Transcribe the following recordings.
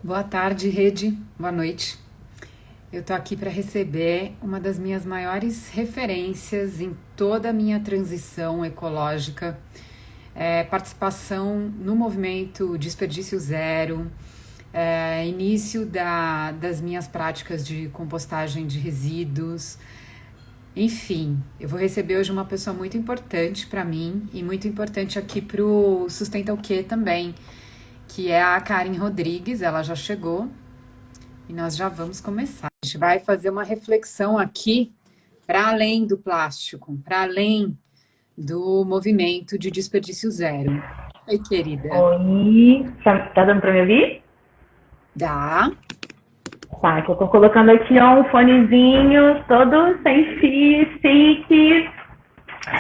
Boa tarde, Rede. Boa noite. Eu tô aqui para receber uma das minhas maiores referências em toda a minha transição ecológica, participação no movimento Desperdício Zero, início das minhas práticas de compostagem de resíduos. Enfim, eu vou receber hoje uma pessoa muito importante para mim e muito importante aqui para o Sustenta o Quê também, que é a Karen Rodrigues. Ela já chegou e nós já vamos começar. A gente vai fazer uma reflexão aqui para além do plástico, para além do movimento de desperdício zero. Oi, querida. Oi, tá dando pra me ouvir? Dá? Tá, que eu tô colocando aqui ó, um fonezinho todo sem fio, chique.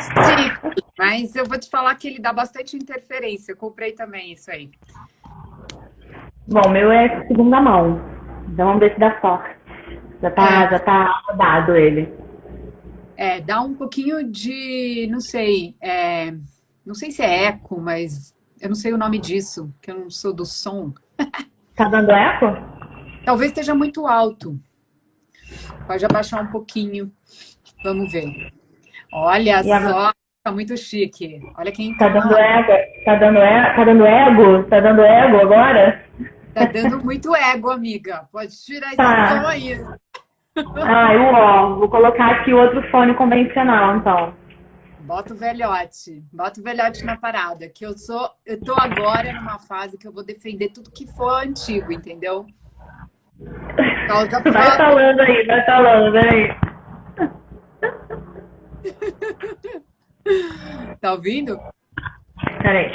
Sim, mas eu vou te falar que ele dá bastante interferência. Eu comprei também isso aí. Bom, meu é segunda mão, então vamos ver se dá sorte. Já tá rodado ele. Dá um pouquinho de, não sei se é eco, mas eu não sei o nome disso, que eu não sou do som. Tá dando eco? Talvez esteja muito alto. Pode abaixar um pouquinho. Vamos ver. Olha E agora, só, tá muito chique. Olha quem tá entrou na dando live. ego? Tá dando ego? Tá dando ego agora? Tá dando muito ego, amiga. Pode tirar esse som Tá. aí. Ai, uó, vou colocar aqui outro fone convencional, então. Bota o velhote na parada, que eu tô agora numa fase que eu vou defender tudo que for antigo, entendeu? Causa Vai própria. falando aí, vai falando aí. Tá ouvindo? Peraí.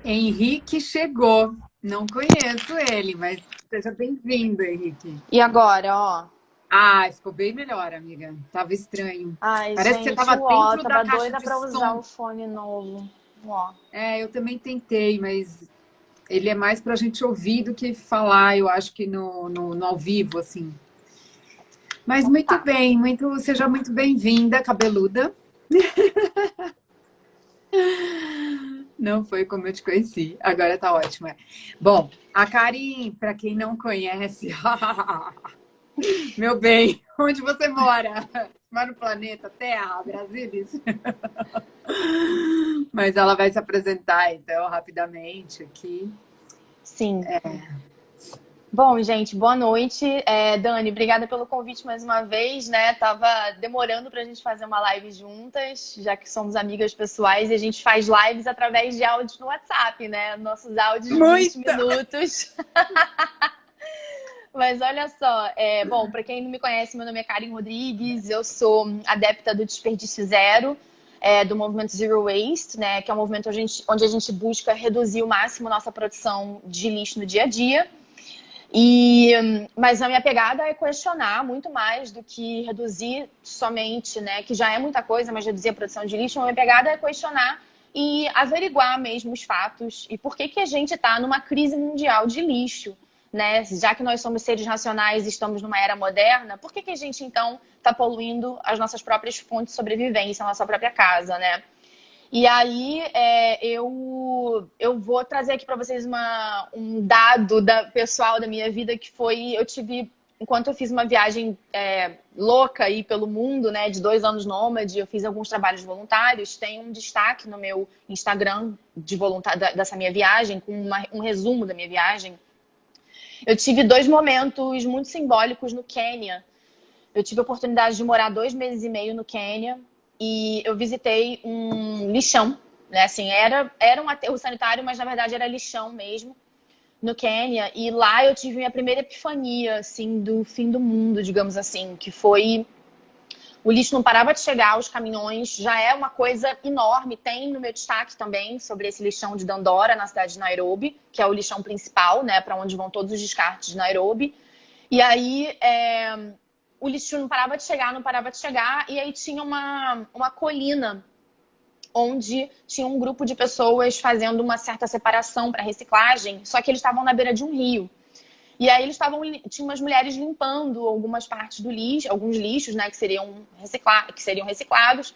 Henrique chegou. Não conheço ele, mas seja bem-vindo, Henrique. E agora, ó. Ah, ficou bem melhor, amiga. Tava estranho. Ai, Parece que você gente, tava uó, dentro da tava caixa doida de pra usar som. o fone novo. Uó. Eu também tentei, mas ele é mais pra gente ouvir do que falar, eu acho que no ao vivo, assim. Mas Então muito tá. bem, seja muito bem-vinda, cabeluda. Não foi como eu te conheci, agora tá ótima. Bom, a Karen, para quem não conhece, meu bem, onde você mora? Mora no planeta Terra, Brasília? Mas ela vai se apresentar, então, rapidamente aqui. Sim. Bom, gente, boa noite. Dani, obrigada pelo convite mais uma vez, né? Tava demorando pra gente fazer uma live juntas, já que somos amigas pessoais e a gente faz lives através de áudios no WhatsApp, né? Nossos áudios de 20 Muita! minutos. Mas olha só, bom, para quem não me conhece, meu nome é Karen Rodrigues, eu sou adepta do desperdício zero, do movimento Zero Waste, né, que é um movimento onde a gente busca reduzir o máximo nossa produção de lixo no dia a dia. Mas a minha pegada é questionar muito mais do que reduzir somente, né, que já é muita coisa, mas reduzir a produção de lixo. A minha pegada é questionar e averiguar mesmo os fatos e por que que a gente está numa crise mundial de lixo, né? Já que nós somos seres racionais e estamos numa era moderna, por que que a gente então está poluindo as nossas próprias fontes de sobrevivência, a nossa própria casa, né? E aí eu vou trazer aqui para vocês um dado pessoal da minha vida que foi, enquanto eu fiz uma viagem louca aí pelo mundo, né, de 2 anos nômade, eu fiz alguns trabalhos voluntários, tem um destaque no meu Instagram de dessa minha viagem, com um resumo da minha viagem. Eu tive 2 momentos muito simbólicos no Quênia. Eu tive a oportunidade de morar 2 meses e meio no Quênia e eu visitei um lixão, né? Assim, era um aterro sanitário, mas na verdade era lixão mesmo, no Quênia. E lá eu tive minha primeira epifania, assim, do fim do mundo, digamos assim, que foi o lixo não parava de chegar, os caminhões, já é uma coisa enorme. Tem no meu destaque também sobre esse lixão de Dandora, na cidade de Nairobi, que é o lixão principal, né, para onde vão todos os descartes de Nairobi. E aí o lixo não parava de chegar, não parava de chegar, e aí tinha uma colina onde tinha um grupo de pessoas fazendo uma certa separação para reciclagem, só que eles estavam na beira de um rio. E aí tinha umas mulheres limpando algumas partes do lixo, alguns lixos, né, que seriam reciclados.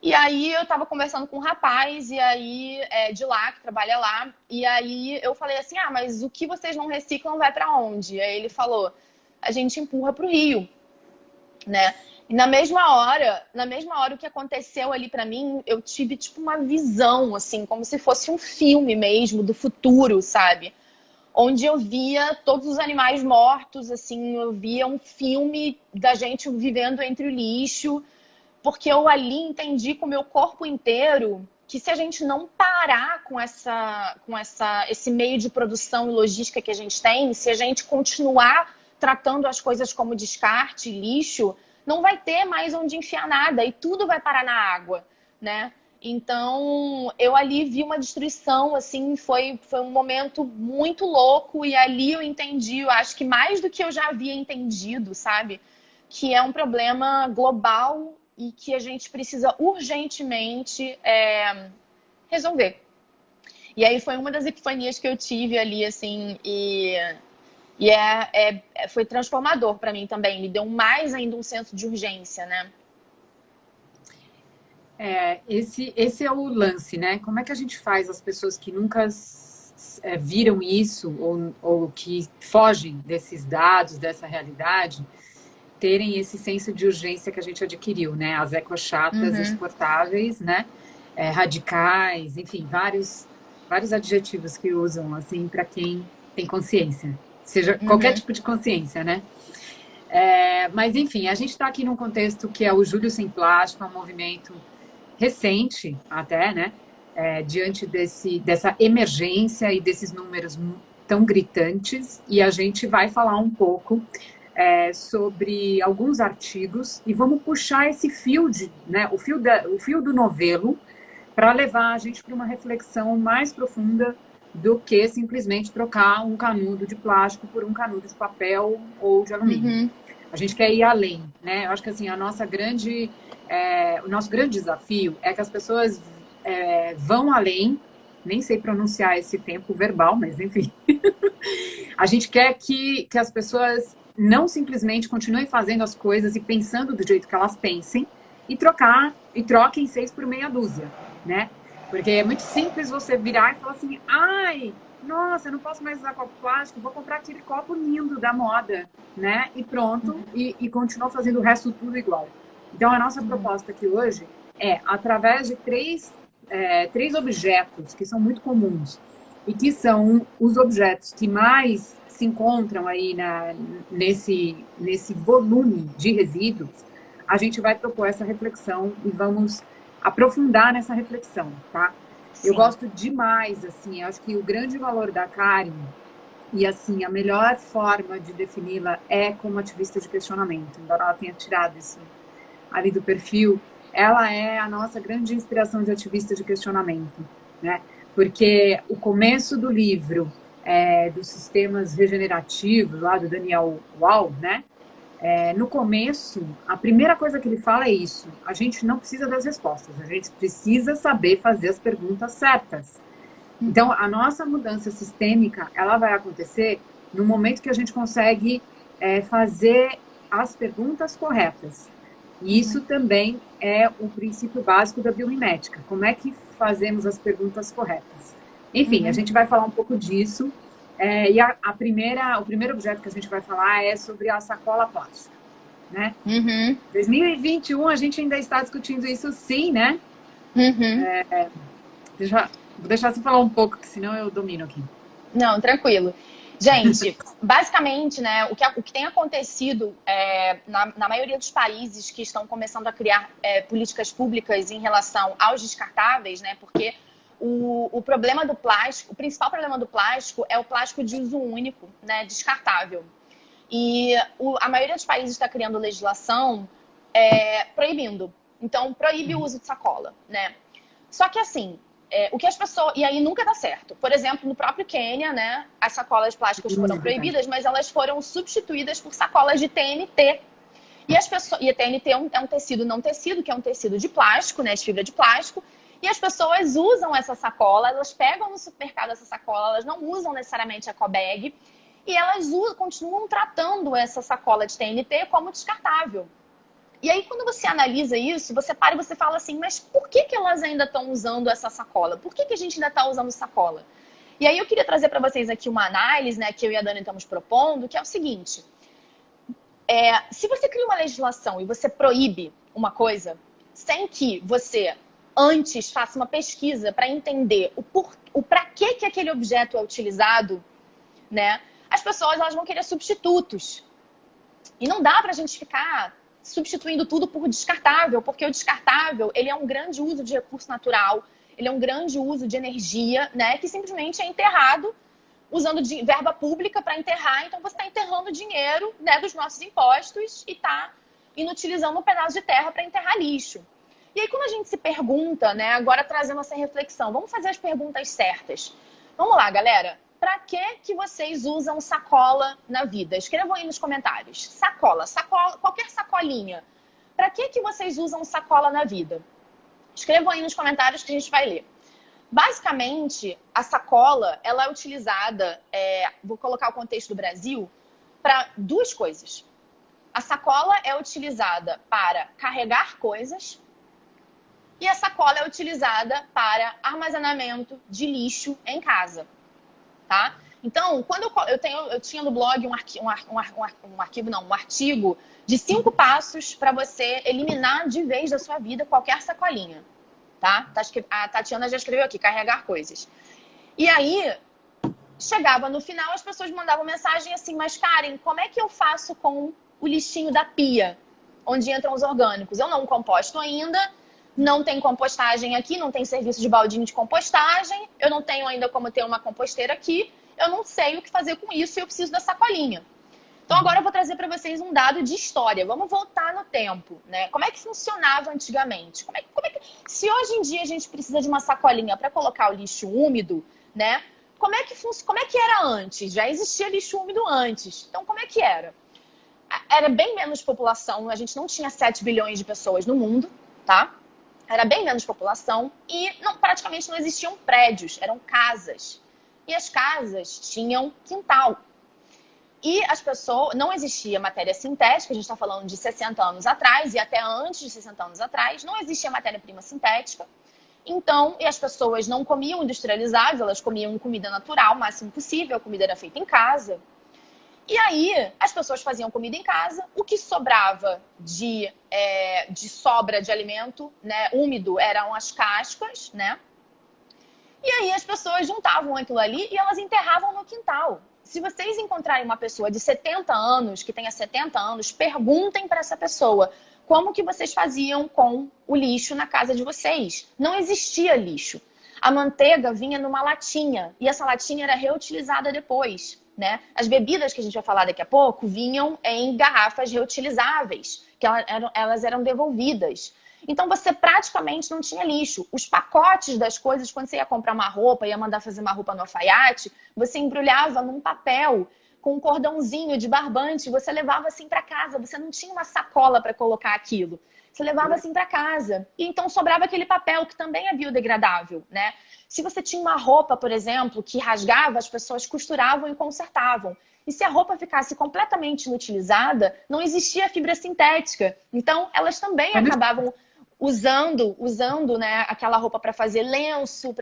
E aí eu tava conversando com um rapaz, e aí de lá, que trabalha lá, e aí eu falei assim, ah, mas o que vocês não reciclam vai pra onde? Aí ele falou, a gente empurra pro rio, né? E na mesma hora o que aconteceu ali pra mim, eu tive tipo uma visão, assim, como se fosse um filme mesmo do futuro, sabe? Onde eu via todos os animais mortos, assim, eu via um filme da gente vivendo entre o lixo, porque eu ali entendi com o meu corpo inteiro que se a gente não parar com esse meio de produção e logística que a gente tem, se a gente continuar tratando as coisas como descarte, lixo, não vai ter mais onde enfiar nada e tudo vai parar na água, né? Então, eu ali vi uma destruição, assim, foi um momento muito louco e ali eu entendi, eu acho que mais do que eu já havia entendido, sabe? Que é um problema global e que a gente precisa urgentemente resolver. E aí foi uma das epifanias que eu tive ali, assim, foi transformador para mim também, me deu mais ainda um senso de urgência, né? Esse é o lance, né? Como é que a gente faz as pessoas que nunca viram isso ou que fogem desses dados, dessa realidade, terem esse senso de urgência que a gente adquiriu, né? As ecochatas exportáveis, né? Radicais, enfim, vários adjetivos que usam, assim, para quem tem consciência. Seja qualquer tipo de consciência, né? Mas, enfim, a gente está aqui num contexto que é o Julho Sem Plástico, é um movimento recente até, né? Diante dessa emergência e desses números tão gritantes, e a gente vai falar um pouco sobre alguns artigos e vamos puxar esse fio, né, o fio do novelo para levar a gente para uma reflexão mais profunda do que simplesmente trocar um canudo de plástico por um canudo de papel ou de alumínio. A gente quer ir além, né? Eu acho que assim, o nosso grande desafio é que as pessoas vão além, nem sei pronunciar esse tempo verbal, mas enfim. A gente quer que as pessoas não simplesmente continuem fazendo as coisas e pensando do jeito que elas pensem e troquem 6 por meia dúzia, né? Porque é muito simples você virar e falar assim, ai, nossa, eu não posso mais usar copo plástico, vou comprar aquele copo lindo da moda, né? E pronto, e continuar fazendo o resto tudo igual. Então, a nossa proposta aqui hoje é, através de três objetos que são muito comuns e que são os objetos que mais se encontram aí nesse volume de resíduos, a gente vai propor essa reflexão e vamos aprofundar nessa reflexão, tá? Sim. Eu gosto demais, assim, acho que o grande valor da Karen, e assim, a melhor forma de defini-la é como ativista de questionamento, embora ela tenha tirado isso ali do perfil, ela é a nossa grande inspiração de ativista de questionamento, né? Porque o começo do livro dos sistemas regenerativos, lá do Daniel Wall, né? No começo, a primeira coisa que ele fala é isso: a gente não precisa das respostas, a gente precisa saber fazer as perguntas certas. Então, a nossa mudança sistêmica, ela vai acontecer no momento que a gente consegue fazer as perguntas corretas. E isso também é o princípio básico da biomimética. Como é que fazemos as perguntas corretas? Enfim, a gente vai falar um pouco disso. E o primeiro objeto que a gente vai falar é sobre a sacola plástica, né? 2021 a gente ainda está discutindo isso, sim, né? Vou deixar você falar um pouco, que senão eu domino aqui. Não, tranquilo. Gente, basicamente, né, o que tem acontecido na maioria dos países que estão começando a criar políticas públicas em relação aos descartáveis, né, porque o problema do plástico, o principal problema do plástico é o plástico de uso único, né, descartável. E a maioria dos países está criando legislação proibindo. Então, proíbe o uso de sacola, né? Só que assim, o que as pessoas... E aí nunca dá certo. Por exemplo, no próprio Quênia, né, as sacolas plásticas foram proibidas, mas elas foram substituídas por sacolas de TNT. E a TNT é um tecido não tecido, que é um tecido de plástico, né, de fibra de plástico. E as pessoas usam essa sacola, elas pegam no supermercado essa sacola, elas não usam necessariamente a ecobag, e elas continuam tratando essa sacola de TNT como descartável. E aí, quando você analisa isso, você para e você fala assim, mas por que que elas ainda estão usando essa sacola? Por que que a gente ainda está usando sacola? E aí eu queria trazer para vocês aqui uma análise, né, que eu e a Dani estamos propondo, que é o seguinte. Se você cria uma legislação e você proíbe uma coisa, sem que você antes faça uma pesquisa para entender o para que aquele objeto é utilizado, né, as pessoas elas vão querer substitutos. E não dá para a gente ficar substituindo tudo por descartável, porque o descartável ele é um grande uso de recurso natural, ele é um grande uso de energia, né, que simplesmente é enterrado usando verba pública para enterrar. Então você está enterrando dinheiro, né, dos nossos impostos e está inutilizando um pedaço de terra para enterrar lixo. E aí quando a gente se pergunta, né, agora trazendo essa reflexão, vamos fazer as perguntas certas. Vamos lá, galera. Para que vocês usam sacola na vida? Escrevam aí nos comentários. Sacola, qualquer sacolinha. Para que vocês usam sacola na vida? Escrevam aí nos comentários que a gente vai ler. Basicamente, a sacola, ela é utilizada, vou colocar o contexto do Brasil, para duas coisas. A sacola é utilizada para carregar coisas e a sacola é utilizada para armazenamento de lixo em casa. Tá? Então, quando eu tinha no blog um artigo de 5 passos para você eliminar de vez da sua vida qualquer sacolinha. Tá? A Tatiana já escreveu aqui, carregar coisas. E aí, chegava no final, as pessoas mandavam mensagem assim, mas Karen, como é que eu faço com o lixinho da pia, onde entram os orgânicos? Eu não composto ainda, não tem compostagem aqui, não tem serviço de baldinho de compostagem, eu não tenho ainda como ter uma composteira aqui, eu não sei o que fazer com isso e eu preciso da sacolinha. Então agora eu vou trazer para vocês um dado de história. Vamos voltar no tempo, né? Como é que funcionava antigamente? Se hoje em dia a gente precisa de uma sacolinha para colocar o lixo úmido, né? Como é que era antes? Já existia lixo úmido antes. Então como é que era? Era bem menos população, a gente não tinha 7 bilhões de pessoas no mundo, tá? Era bem menos população e praticamente não existiam prédios, eram casas. E as casas tinham quintal. E as pessoas, não existia matéria sintética, a gente está falando de 60 anos atrás e até antes de 60 anos atrás, não existia matéria-prima sintética. Então, e as pessoas não comiam industrializável, elas comiam comida natural, o máximo possível, a comida era feita em casa. E aí, as pessoas faziam comida em casa, o que sobrava de sobra de alimento, né, úmido eram as cascas, né? E aí as pessoas juntavam aquilo ali e elas enterravam no quintal. Se vocês encontrarem uma pessoa de 70 anos, que tenha 70 anos, perguntem para essa pessoa como que vocês faziam com o lixo na casa de vocês. Não existia lixo. A manteiga vinha numa latinha e essa latinha era reutilizada depois, né? As bebidas que a gente vai falar daqui a pouco vinham em garrafas reutilizáveis, que elas eram devolvidas. Então você praticamente não tinha lixo. Os pacotes das coisas, quando você ia comprar uma roupa, ia mandar fazer uma roupa no alfaiate, você embrulhava num papel com um cordãozinho de barbante, você levava assim para casa, você não tinha uma sacola para colocar aquilo. Você levava assim para casa. E então sobrava aquele papel que também é biodegradável, né? Se você tinha uma roupa, por exemplo, que rasgava, as pessoas costuravam e consertavam. E se a roupa ficasse completamente inutilizada, não existia fibra sintética. Então, elas também acabavam usando, né, aquela roupa para fazer lenço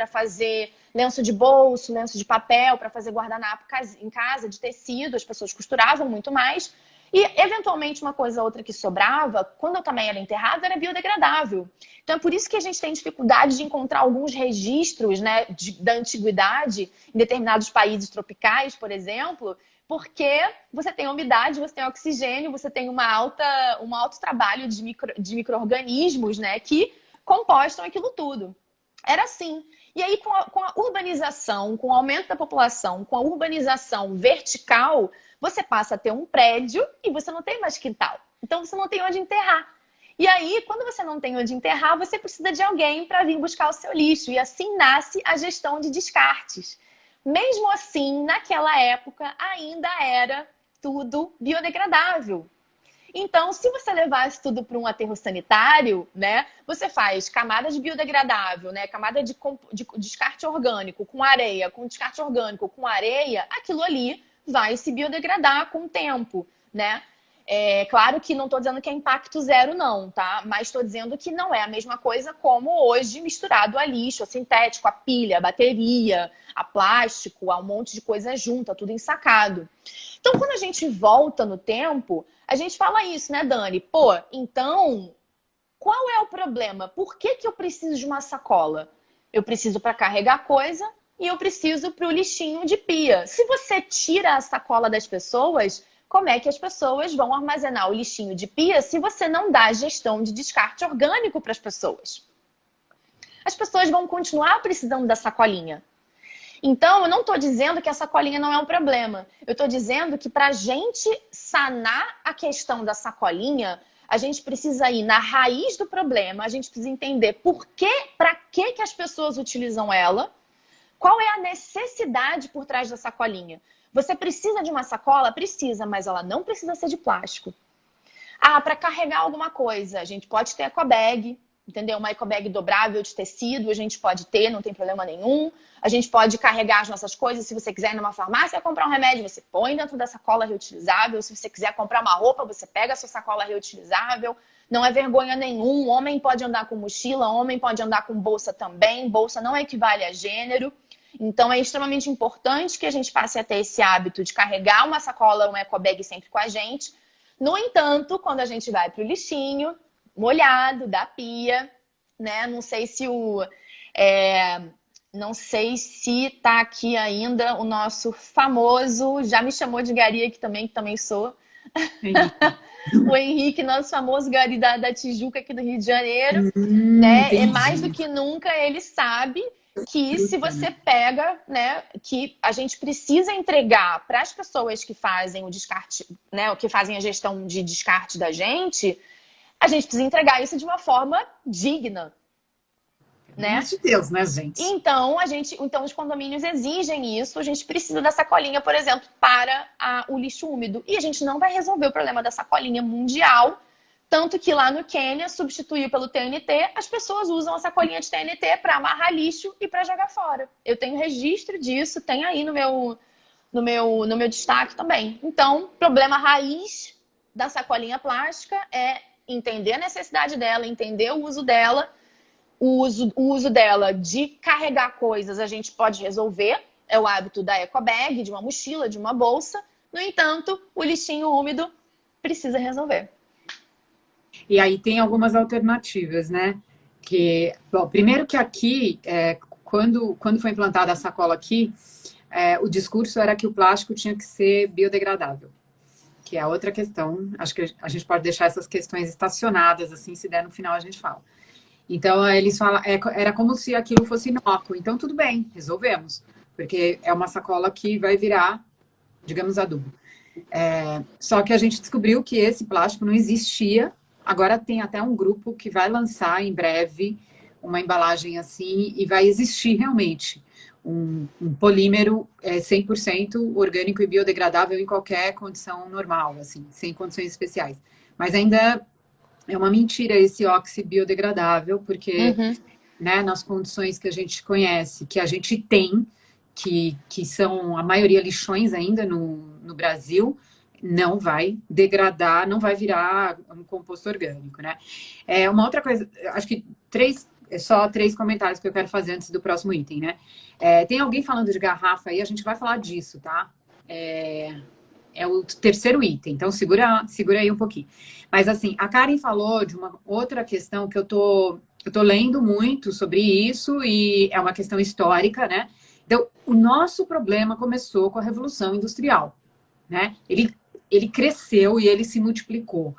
de bolso, lenço de papel, para fazer guardanapo em casa, de tecido. As pessoas costuravam muito mais. E, eventualmente, uma coisa ou outra que sobrava, quando eu também era enterrada, era biodegradável. Então, é por isso que a gente tem dificuldade de encontrar alguns registros, né, da antiguidade em determinados países tropicais, por exemplo, porque você tem umidade, você tem oxigênio, você tem um alto trabalho de micro-organismos, né, que compostam aquilo tudo. Era assim. E aí, com a urbanização, com o aumento da população, com a urbanização vertical, você passa a ter um prédio e você não tem mais quintal. Então, você não tem onde enterrar. E aí, quando você não tem onde enterrar, você precisa de alguém para vir buscar o seu lixo. E assim nasce a gestão de descartes. Mesmo assim, naquela época, ainda era tudo biodegradável. Então, se você levasse tudo para um aterro sanitário, né, você faz camada de biodegradável, né, camada de descarte orgânico com areia, com descarte orgânico com areia, aquilo ali vai se biodegradar com o tempo, né? É claro que não estou dizendo que é impacto zero, não, tá? Mas estou dizendo que não é a mesma coisa como hoje misturado a lixo, a sintético, a pilha, a bateria, a plástico, a um monte de coisa junta, tudo ensacado. Então, quando a gente volta no tempo, a gente fala isso, né, Dani? Pô, então, qual é o problema? Por que que eu preciso de uma sacola? Eu preciso para carregar coisa e eu preciso para o lixinho de pia. Se você tira a sacola das pessoas, como é que as pessoas vão armazenar o lixinho de pia se você não dá gestão de descarte orgânico para as pessoas? As pessoas vão continuar precisando da sacolinha. Então, eu não estou dizendo que a sacolinha não é um problema. Eu estou dizendo que para a gente sanar a questão da sacolinha, a gente precisa ir na raiz do problema, a gente precisa entender para que as pessoas utilizam ela, qual é a necessidade por trás da sacolinha. Você precisa de uma sacola? Precisa, mas ela não precisa ser de plástico. Ah, para carregar alguma coisa, a gente pode ter ecobag, entendeu? Uma ecobag dobrável de tecido, a gente pode ter, não tem problema nenhum. A gente pode carregar as nossas coisas, se você quiser ir numa farmácia comprar um remédio, você põe dentro da sacola reutilizável. Se você quiser comprar uma roupa, você pega a sua sacola reutilizável. Não é vergonha nenhum. Homem pode andar com mochila, homem pode andar com bolsa também. Bolsa não equivale a gênero. Então, é extremamente importante que a gente passe a ter esse hábito de carregar uma sacola, uma ecobag sempre com a gente. No entanto, quando a gente vai para o lixinho, molhado, da pia, né? Não sei se tá aqui ainda o nosso famoso, já me chamou de Gari aqui também, que também sou. O Henrique, nosso famoso Gari da Tijuca aqui do Rio de Janeiro, né? Entendi. É mais do que nunca, ele sabe que se você pega, né, que a gente precisa entregar para as pessoas que fazem o descarte, né, que fazem a gestão de descarte da gente, a gente precisa entregar isso de uma forma digna, né? Pelo amor de Deus, né, gente? Então, os condomínios exigem isso. A gente precisa da sacolinha, por exemplo, para o lixo úmido. E a gente não vai resolver o problema da sacolinha mundial. Tanto que lá no Quênia, substituiu pelo TNT, as pessoas usam a sacolinha de TNT para amarrar lixo e para jogar fora. Eu tenho registro disso, tem aí no meu destaque também. Então, problema raiz da sacolinha plástica é entender a necessidade dela, entender o uso dela. O uso dela de carregar coisas a gente pode resolver. É o hábito da ecobag, de uma mochila, de uma bolsa. No entanto, o lixinho úmido precisa resolver. E aí tem algumas alternativas, né? Bom, primeiro que aqui, quando foi implantada a sacola aqui, o discurso era que o plástico tinha que ser biodegradável, que é outra questão. Acho que a gente pode deixar essas questões estacionadas, assim, se der no final a gente fala. Então, eles falam, era como se aquilo fosse inócuo. Então, tudo bem, resolvemos. Porque é uma sacola que vai virar, digamos, adubo. Só que a gente descobriu que esse plástico não existia. Agora tem até um grupo que vai lançar em breve uma embalagem assim e vai existir realmente um polímero 100% orgânico e biodegradável em qualquer condição normal, assim, sem condições especiais. Mas ainda é uma mentira esse óxido biodegradável, porque né, nas condições que a gente conhece, que a gente tem, que são a maioria lixões ainda no Brasil, não vai degradar, não vai virar um composto orgânico, né? Uma outra coisa, acho que só três comentários que eu quero fazer antes do próximo item, né? Tem alguém falando de garrafa aí, a gente vai falar disso, tá? É o terceiro item, então segura aí um pouquinho. Mas assim, a Karen falou de uma outra questão que eu tô lendo muito sobre isso e é uma questão histórica, né? Então, o nosso problema começou com a Revolução Industrial, né? Ele cresceu e ele se multiplicou.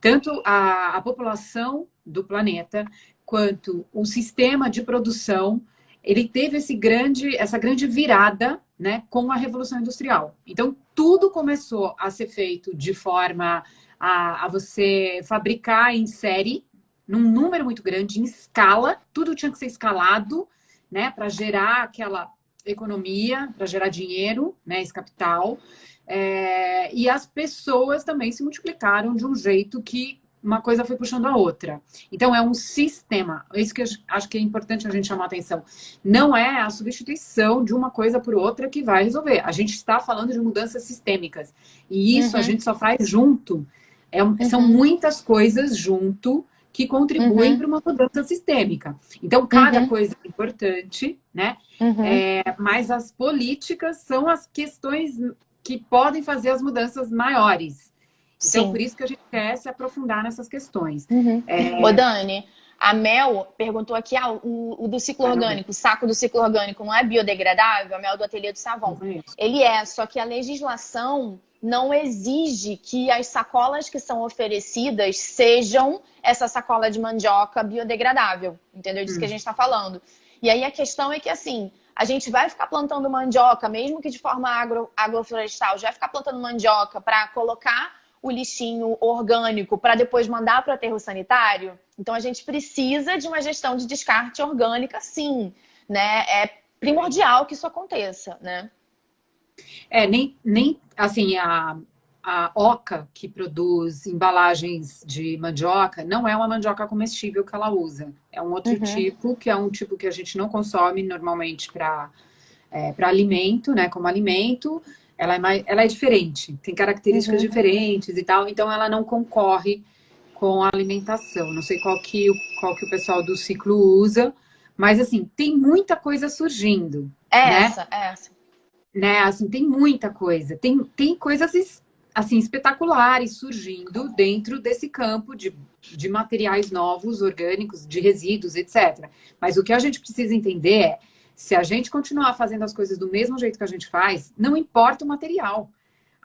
Tanto a população do planeta quanto o sistema de produção, ele teve essa grande virada, né, com a Revolução Industrial. Então, tudo começou a ser feito de forma a você fabricar em série, num número muito grande, em escala, tudo tinha que ser escalado, né, para gerar aquela economia, para gerar dinheiro, né, esse capital. E as pessoas também se multiplicaram de um jeito que uma coisa foi puxando a outra. Então, é um sistema. É isso que eu acho que é importante a gente chamar a atenção. Não é a substituição de uma coisa por outra que vai resolver. A gente está falando de mudanças sistêmicas. E isso a gente só faz junto São muitas coisas junto que contribuem para uma mudança sistêmica. Então, cada coisa é importante, né? Mas as políticas são as questões que podem fazer as mudanças maiores. Então, por isso que a gente quer se aprofundar nessas questões. Ô, Dani, a Mel perguntou aqui, o do ciclo orgânico, o saco do ciclo orgânico não é biodegradável? A Mel do Ateliê do Savon. Ele é, só que a legislação não exige que as sacolas que são oferecidas sejam essa sacola de mandioca biodegradável. Entendeu? Disso que a gente está falando. E aí a questão é que, assim, a gente vai ficar plantando mandioca, mesmo que de forma agroflorestal, a gente vai ficar plantando mandioca para colocar o lixinho orgânico para depois mandar para o aterro sanitário. Então, a gente precisa de uma gestão de descarte orgânica, sim, né? É primordial que isso aconteça, né? Nem assim, a Oca, que produz embalagens de mandioca, não é uma mandioca comestível que ela usa. É um outro tipo, que é um tipo que a gente não consome normalmente para alimento, né? Como alimento. Ela é diferente, tem características diferentes e tal, então ela não concorre com a alimentação. Não sei qual que o pessoal do ciclo usa, mas assim, tem muita coisa surgindo. Essa. Né? Assim, tem muita coisa. Tem coisas assim, espetaculares surgindo dentro desse campo de materiais novos, orgânicos, de resíduos, etc. Mas o que a gente precisa entender é, se a gente continuar fazendo as coisas do mesmo jeito que a gente faz, não importa o material.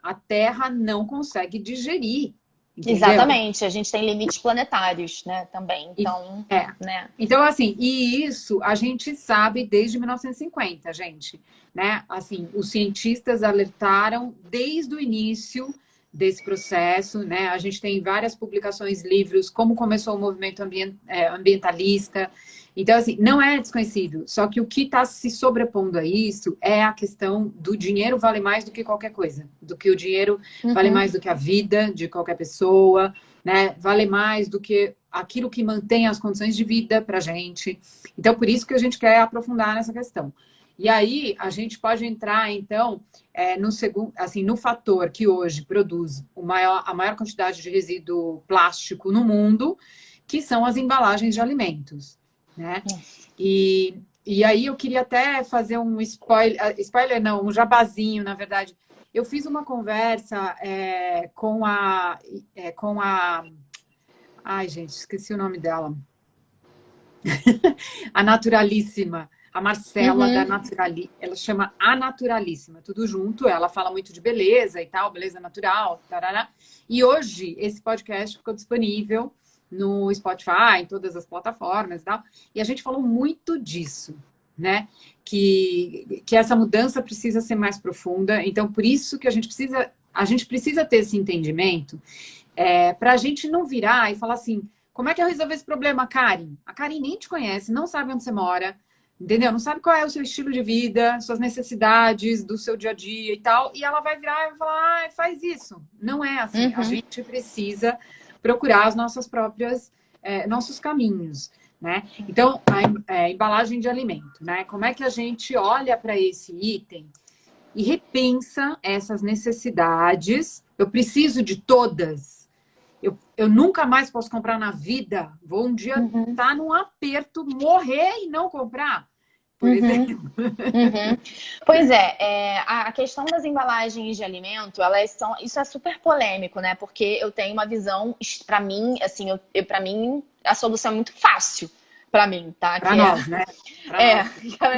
A Terra não consegue digerir. Entendeu? Exatamente. A gente tem limites planetários, né? Também. Então, né? Então, assim, e isso a gente sabe desde 1950, gente. Né? Assim, os cientistas alertaram desde o início desse processo, né? A gente tem várias publicações, livros, como começou o movimento ambientalista. Então, assim, não é desconhecido. Só que o que está se sobrepondo a isso é a questão do dinheiro vale mais do que qualquer coisa. Do que o dinheiro vale mais do que a vida de qualquer pessoa, né? Vale mais do que aquilo que mantém as condições de vida para a gente. Então, por isso que a gente quer aprofundar nessa questão. E aí, a gente pode entrar, então, no fator que hoje produz a maior quantidade de resíduo plástico no mundo, que são as embalagens de alimentos. Né? E aí eu queria até fazer um spoiler não, um jabazinho, na verdade. Eu fiz uma conversa com a... Ai, gente, esqueci o nome dela. A Naturalíssima. A Marcela da Naturalíssima. Ela chama A Naturalíssima, tudo junto. Ela fala muito de beleza e tal, beleza natural. Tarará. E hoje esse podcast ficou disponível no Spotify, em todas as plataformas e tal. E a gente falou muito disso, né? Que essa mudança precisa ser mais profunda. Então, por isso que a gente precisa ter esse entendimento para a gente não virar e falar assim, como é que eu resolver esse problema, Karen? A Karen nem te conhece, não sabe onde você mora, entendeu? Não sabe qual é o seu estilo de vida, suas necessidades do seu dia a dia e tal. E ela vai virar e vai falar, faz isso. Não é assim. A gente precisa procurar as nossas próprias, nossos caminhos, né? Então, a embalagem de alimento, né? Como é que a gente olha para esse item e repensa essas necessidades? Eu preciso de todas. Eu nunca mais posso comprar na vida. Vou um dia estar num aperto, morrer e não comprar, por exemplo. Pois a questão das embalagens de alimento, isso é super polêmico, né? Porque eu tenho uma visão, para mim, assim, para mim, a solução é muito fácil. Para mim, tá? Para nós, né? É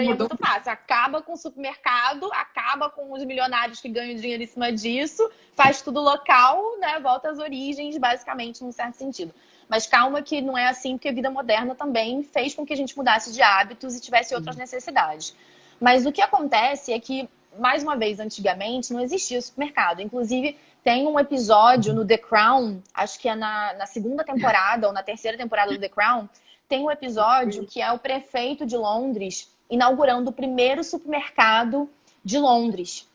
muito fácil. Acaba com o supermercado, acaba com os milionários que ganham dinheiro em cima disso, faz tudo local, né? Volta às origens, basicamente, num certo sentido. Mas calma que não é assim, porque a vida moderna também fez com que a gente mudasse de hábitos e tivesse outras necessidades. Mas o que acontece é que, mais uma vez, antigamente, não existia supermercado. Inclusive, tem um episódio no The Crown, acho que é na segunda temporada ou na terceira temporada do The Crown, tem um episódio que é o prefeito de Londres inaugurando o primeiro supermercado de Londres.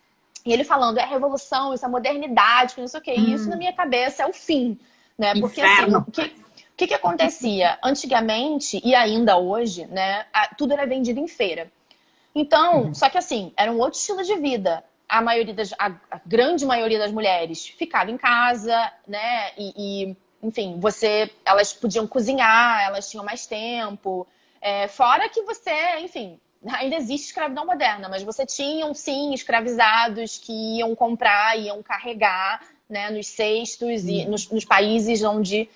E ele falando, é a revolução, isso é a modernidade, não sei o quê. E isso, na minha cabeça, é o fim, né? Porque, Inferno. assim, o que acontecia? Antigamente, e ainda hoje, né? Tudo era vendido em feira. Então, só que assim, era um outro estilo de vida. a grande maioria das mulheres ficava em casa, né? Enfim, elas podiam cozinhar, elas tinham mais tempo. Fora que enfim, ainda existe escravidão moderna, mas você tinha, sim, escravizados que iam comprar, iam carregar, né, nos cestos e nos países onde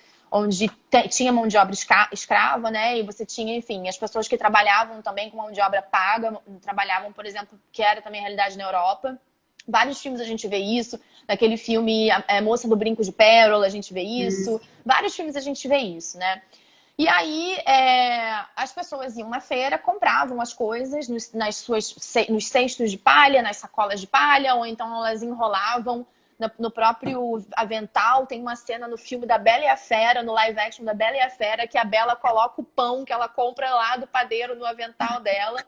tinha mão de obra escrava, né? E você tinha, enfim, as pessoas que trabalhavam também com mão de obra paga, trabalhavam, por exemplo, que era também a realidade na Europa. Vários filmes a gente vê isso. Naquele filme Moça do Brinco de Pérola, a gente vê isso. Vários filmes a gente vê isso, né? E aí, as pessoas iam na feira, compravam as coisas nos cestos de palha, nas sacolas de palha, ou então elas enrolavam no próprio avental. Tem uma cena no filme da Bela e a Fera, no live action da Bela e a Fera, que a Bela coloca o pão que ela compra lá do padeiro no avental dela.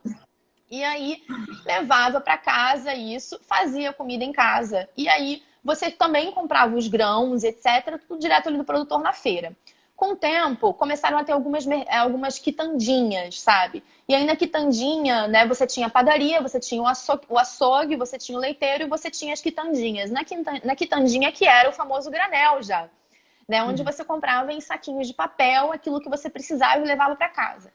E aí, levava para casa isso, fazia comida em casa. E aí, você também comprava os grãos, etc., tudo direto ali do produtor na feira. Com o tempo, começaram a ter algumas quitandinhas, sabe? E aí na quitandinha, né, você tinha a padaria, você tinha o açougue, você tinha o leiteiro e você tinha as quitandinhas. Na quitandinha que era o famoso granel já, né? Onde você comprava em saquinhos de papel aquilo que você precisava e levava para casa.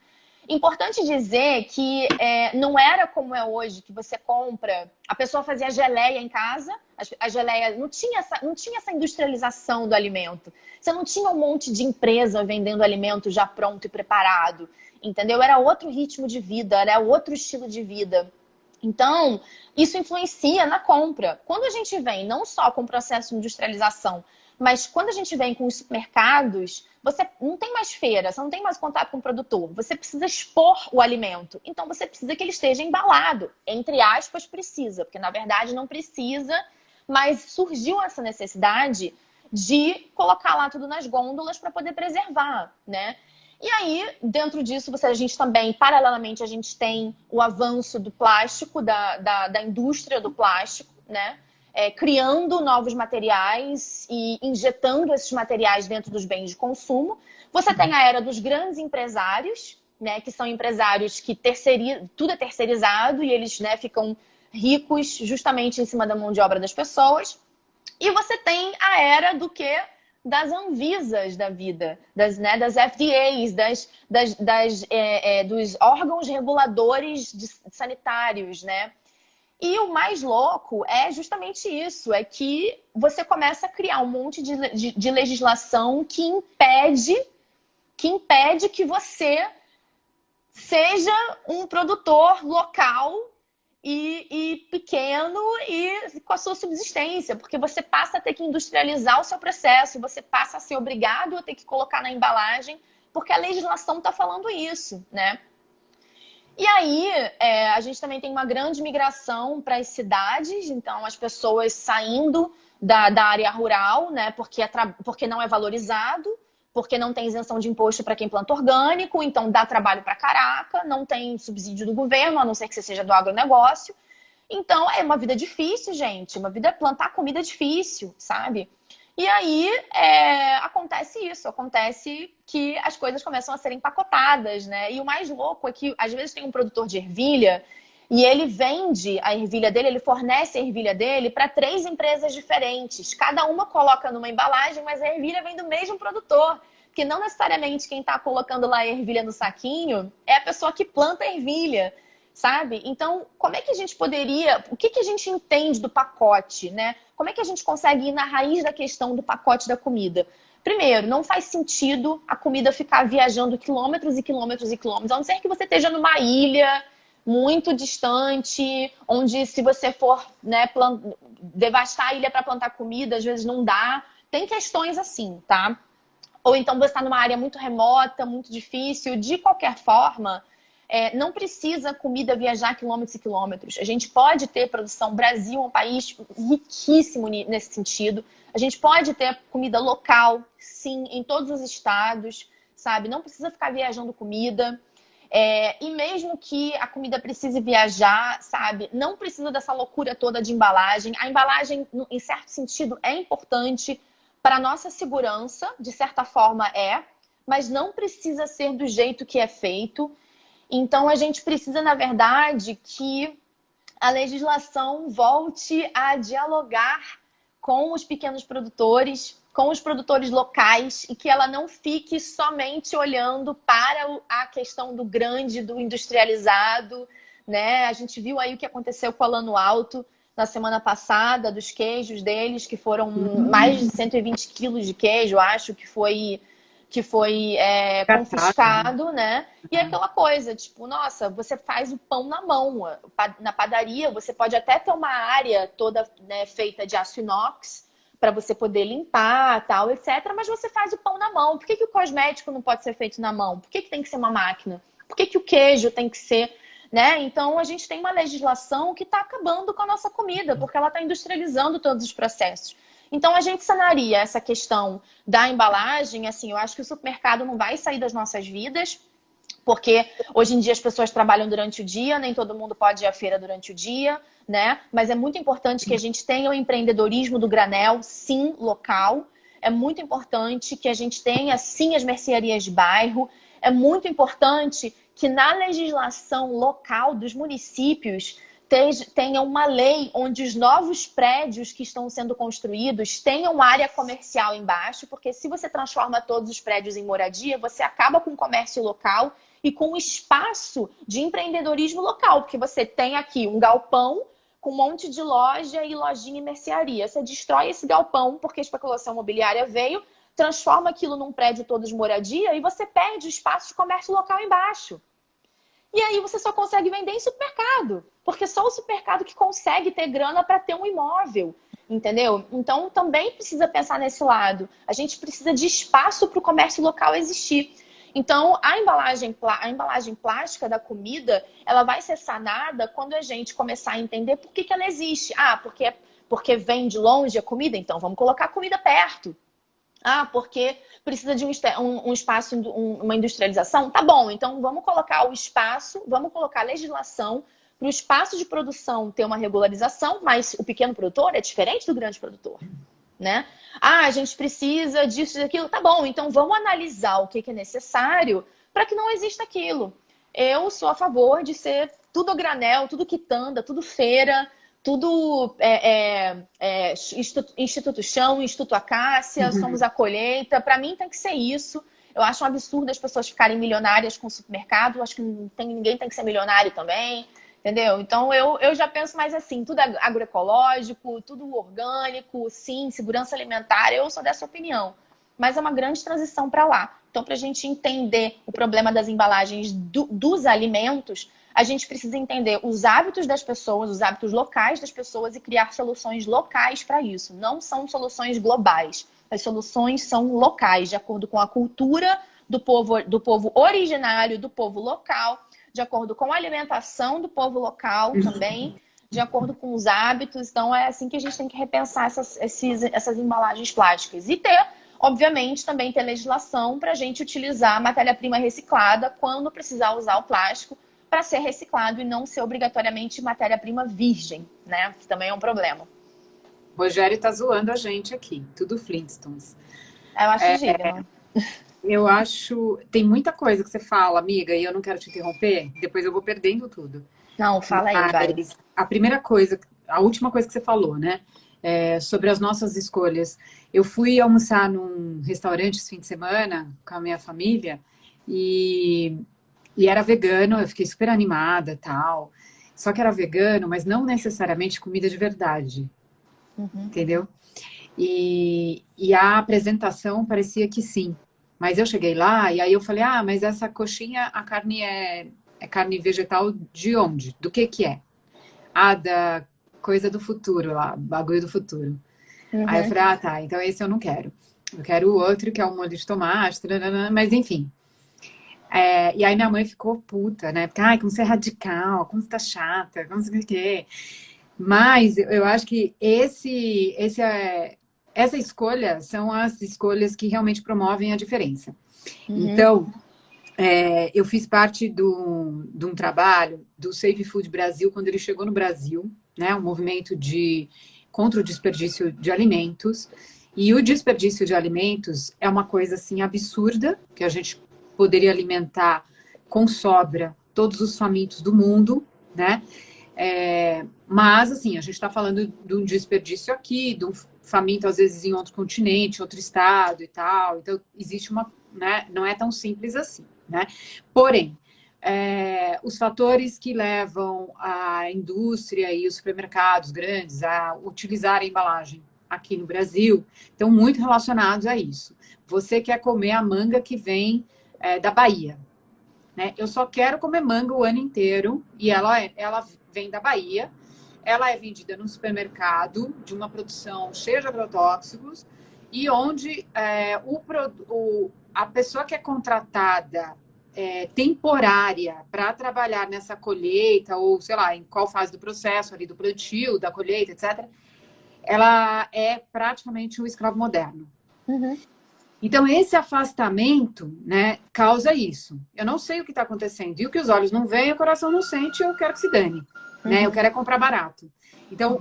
Importante dizer que não era como é hoje, que você compra... A pessoa fazia geleia em casa, a geleia não tinha essa industrialização do alimento. Você não tinha um monte de empresa vendendo alimento já pronto e preparado, entendeu? Era outro ritmo de vida, era outro estilo de vida. Então, isso influencia na compra. Quando a gente vem não só com o processo de industrialização, mas quando a gente vem com os supermercados, você não tem mais feira, você não tem mais contato com o produtor. Você precisa expor o alimento. Então, você precisa que ele esteja embalado. Entre aspas, precisa. Porque, na verdade, não precisa. Mas surgiu essa necessidade de colocar lá tudo nas gôndolas para poder preservar, né? E aí, dentro disso, a gente também, paralelamente, a gente tem o avanço do plástico, da indústria do plástico, né? Criando novos materiais e injetando esses materiais dentro dos bens de consumo. Você tem a era dos grandes empresários, né, que são empresários que tudo é terceirizado e eles, né, ficam ricos justamente em cima da mão de obra das pessoas. E você tem a era das Anvisas da vida, das FDAs, dos órgãos reguladores sanitários, né? E o mais louco é justamente isso, é que você começa a criar um monte de legislação que impede que você seja um produtor local e pequeno e com a sua subsistência, porque você passa a ter que industrializar o seu processo, você passa a ser obrigado a ter que colocar na embalagem, porque a legislação está falando isso, né? E aí, a gente também tem uma grande migração para as cidades, então as pessoas saindo da área rural, né, porque não é valorizado, porque não tem isenção de imposto para quem planta orgânico, então dá trabalho para caraca, não tem subsídio do governo, a não ser que você seja do agronegócio. Então, é uma vida difícil, gente, plantar comida é difícil, sabe? E aí, acontece isso, acontece que as coisas começam a ser empacotadas, né? E o mais louco é que, às vezes, tem um produtor de ervilha e ele vende a ervilha dele, ele fornece a ervilha dele para 3 empresas diferentes. Cada uma coloca numa embalagem, mas a ervilha vem do mesmo produtor. Porque não necessariamente quem está colocando lá a ervilha no saquinho é a pessoa que planta a ervilha, sabe? Então, como é que a gente poderia... O que a gente entende do pacote, né? Como é que a gente consegue ir na raiz da questão do pacote da comida? Primeiro, não faz sentido a comida ficar viajando quilômetros e quilômetros e quilômetros, a não ser que você esteja numa ilha muito distante, onde se você for, né, devastar a ilha para plantar comida, às vezes não dá. Tem questões assim, tá? Ou então você está numa área muito remota, muito difícil. De qualquer forma, não precisa comida viajar quilômetros e quilômetros. A gente pode ter produção. O Brasil é um país riquíssimo nesse sentido. A gente pode ter comida local, sim, em todos os estados, sabe? Não precisa ficar viajando comida. E mesmo que a comida precise viajar, sabe? Não precisa dessa loucura toda de embalagem. A embalagem, em certo sentido, é importante para a nossa segurança, de certa forma mas não precisa ser do jeito que é feito. Então, a gente precisa, na verdade, que a legislação volte a dialogar com os pequenos produtores, com os produtores locais, e que ela não fique somente olhando para a questão do grande, do industrializado, né? A gente viu aí o que aconteceu com a Lano Alto na semana passada, dos queijos deles, que foram mais de 120 quilos de queijo, acho que foi confiscado, né? E aquela coisa, tipo, nossa, você faz o pão na mão. Na padaria, você pode até ter uma área toda, né, feita de aço inox, para você poder limpar, tal, etc. Mas você faz o pão na mão. Por que o cosmético não pode ser feito na mão? Por que tem que ser uma máquina? Por que o queijo tem que ser, né? Então, a gente tem uma legislação que está acabando com a nossa comida, porque ela está industrializando todos os processos. Então, a gente sanaria essa questão da embalagem. Assim, eu acho que o supermercado não vai sair das nossas vidas, porque hoje em dia as pessoas trabalham durante o dia, nem todo mundo pode ir à feira durante o dia, né? Mas é muito importante que a gente tenha o empreendedorismo do granel, sim, local. É muito importante que a gente tenha, sim, as mercearias de bairro. É muito importante que na legislação local dos municípios tenha uma lei onde os novos prédios que estão sendo construídos tenham área comercial embaixo, porque se você transforma todos os prédios em moradia, você acaba com o comércio local e com o espaço de empreendedorismo local, porque você tem aqui um galpão com um monte de loja e lojinha e mercearia. Você destrói esse galpão porque a especulação imobiliária veio, transforma aquilo num prédio todo de moradia e você perde o espaço de comércio local embaixo. E aí você só consegue vender em supermercado, porque só o supermercado que consegue ter grana para ter um imóvel, entendeu? Então também precisa pensar nesse lado. A gente precisa de espaço para o comércio local existir. Então a embalagem plástica da comida, ela vai ser sanada quando a gente começar a entender por que ela existe. Ah, porque vem de longe a comida, então vamos colocar a comida perto. Ah, porque precisa de um espaço, uma industrialização? Tá bom, então vamos colocar o espaço, vamos colocar a legislação para o espaço de produção ter uma regularização, mas o pequeno produtor é diferente do grande produtor, né? Ah, a gente precisa disso e daquilo. Tá bom, então vamos analisar o que é necessário para que não exista aquilo. Eu sou a favor de ser tudo granel, tudo quitanda, tudo feira, tudo Instituto Chão, Instituto Acácia, somos a colheita. Para mim tem que ser isso. Eu acho um absurdo as pessoas ficarem milionárias com o supermercado. Eu acho que ninguém tem que ser milionário também, entendeu? Então eu já penso mais assim, tudo agroecológico, tudo orgânico, sim, segurança alimentar. Eu sou dessa opinião. Mas é uma grande transição para lá. Então, para a gente entender o problema das embalagens dos alimentos, a gente precisa entender os hábitos das pessoas, os hábitos locais das pessoas e criar soluções locais para isso. Não são soluções globais. As soluções são locais, de acordo com a cultura do povo originário, do povo local, de acordo com a alimentação do povo local também, de acordo com os hábitos. Então, é assim que a gente tem que repensar essas embalagens plásticas. E obviamente, também ter legislação para a gente utilizar matéria-prima reciclada quando precisar usar o plástico, para ser reciclado e não ser obrigatoriamente matéria-prima virgem, né? Que também é um problema. Rogério tá zoando a gente aqui, tudo Flintstones. Eu acho gíria. Eu acho... Tem muita coisa que você fala, amiga, e eu não quero te interromper, depois eu vou perdendo tudo. Não, fala aí, vai. A primeira coisa, a última coisa que você falou, né? Sobre as nossas escolhas. Eu fui almoçar num restaurante esse fim de semana com a minha família e era vegano, eu fiquei super animada e tal. Só que era vegano, mas não necessariamente comida de verdade. Entendeu? E a apresentação parecia que sim. Mas eu cheguei lá e aí eu falei, mas essa coxinha, a carne é carne vegetal de onde? Do que é? Da coisa do futuro lá, bagulho do futuro. Aí eu falei, tá, então esse eu não quero. Eu quero o outro, que é o molho de tomate, mas enfim. E aí minha mãe ficou puta, né? Porque, como você é radical, como você tá chata, como você o quê. Mas eu acho que essa escolha são as escolhas que realmente promovem a diferença. Então, eu fiz parte de um trabalho do Save Food Brasil, quando ele chegou no Brasil, né? Um movimento contra o desperdício de alimentos. E o desperdício de alimentos é uma coisa, assim, absurda, que a gente poderia alimentar com sobra todos os famintos do mundo, né? Mas, assim, a gente está falando de um desperdício aqui, de um faminto, às vezes, em outro continente, outro estado e tal. Então, existe uma... Né, não é tão simples assim, né? Porém, os fatores que levam a indústria e os supermercados grandes a utilizar a embalagem aqui no Brasil estão muito relacionados a isso. Você quer comer a manga que vem da Bahia, né? Eu só quero comer manga o ano inteiro e ela vem da Bahia. Ela é vendida num supermercado de uma produção cheia de agrotóxicos e onde a pessoa que é contratada temporária para trabalhar nessa colheita ou, sei lá, em qual fase do processo ali do plantio, da colheita, etc., ela é praticamente um escravo moderno. Uhum. Então, esse afastamento, né, causa isso. Eu não sei o que está acontecendo. E o que os olhos não veem, o coração não sente, eu quero que se dane. Né? Eu quero comprar barato. Então,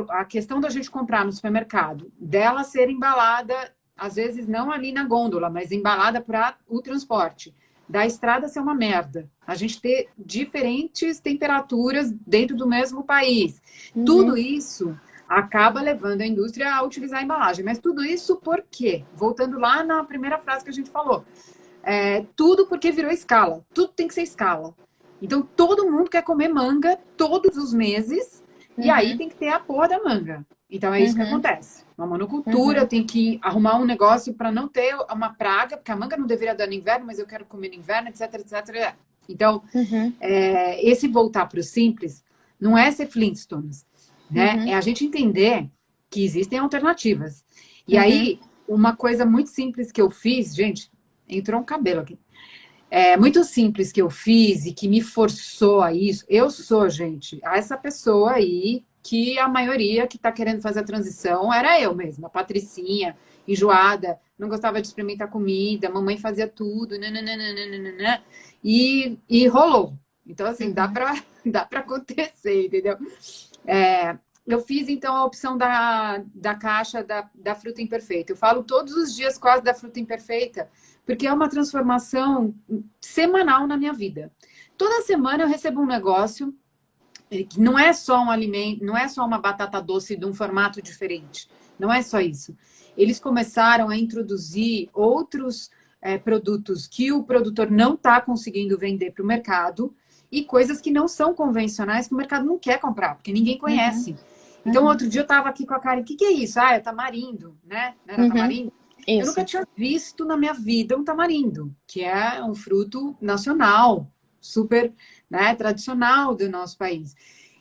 a questão da gente comprar no supermercado, dela ser embalada, às vezes não ali na gôndola, mas embalada para o transporte, da estrada ser uma merda. A gente ter diferentes temperaturas dentro do mesmo país. Tudo isso acaba levando a indústria a utilizar a embalagem. Mas tudo isso por quê? Voltando lá na primeira frase que a gente falou. Tudo porque virou escala. Tudo tem que ser escala. Então, todo mundo quer comer manga todos os meses e aí tem que ter a porra da manga. Então, é isso que acontece. Uma monocultura tem que arrumar um negócio para não ter uma praga, porque a manga não deveria dar no inverno, mas eu quero comer no inverno, etc, etc. Então, esse voltar para o simples não é ser Flintstones. Né? É a gente entender que existem alternativas. E aí, uma coisa muito simples que eu fiz, gente, entrou um cabelo aqui. Muito simples que eu fiz e que me forçou a isso. Eu sou, gente, essa pessoa aí que a maioria que está querendo fazer a transição era eu mesma, a Patricinha, enjoada, não gostava de experimentar comida, mamãe fazia tudo, nananana, e rolou. Então, assim, dá para acontecer, entendeu? Eu fiz, então, a opção da caixa da fruta imperfeita. Eu falo todos os dias quase da fruta imperfeita, porque é uma transformação semanal na minha vida. Toda semana eu recebo um negócio que não é só um alimento, não é só uma batata doce de um formato diferente. Não é só isso. Eles começaram a introduzir outros produtos que o produtor não está conseguindo vender para o mercado e coisas que não são convencionais que o mercado não quer comprar, porque ninguém conhece. Então, outro dia eu estava aqui com a Karen, o que é isso? É tamarindo, né? Não era tamarindo? Isso. Eu nunca tinha visto na minha vida um tamarindo, que é um fruto nacional, super, né, tradicional do nosso país.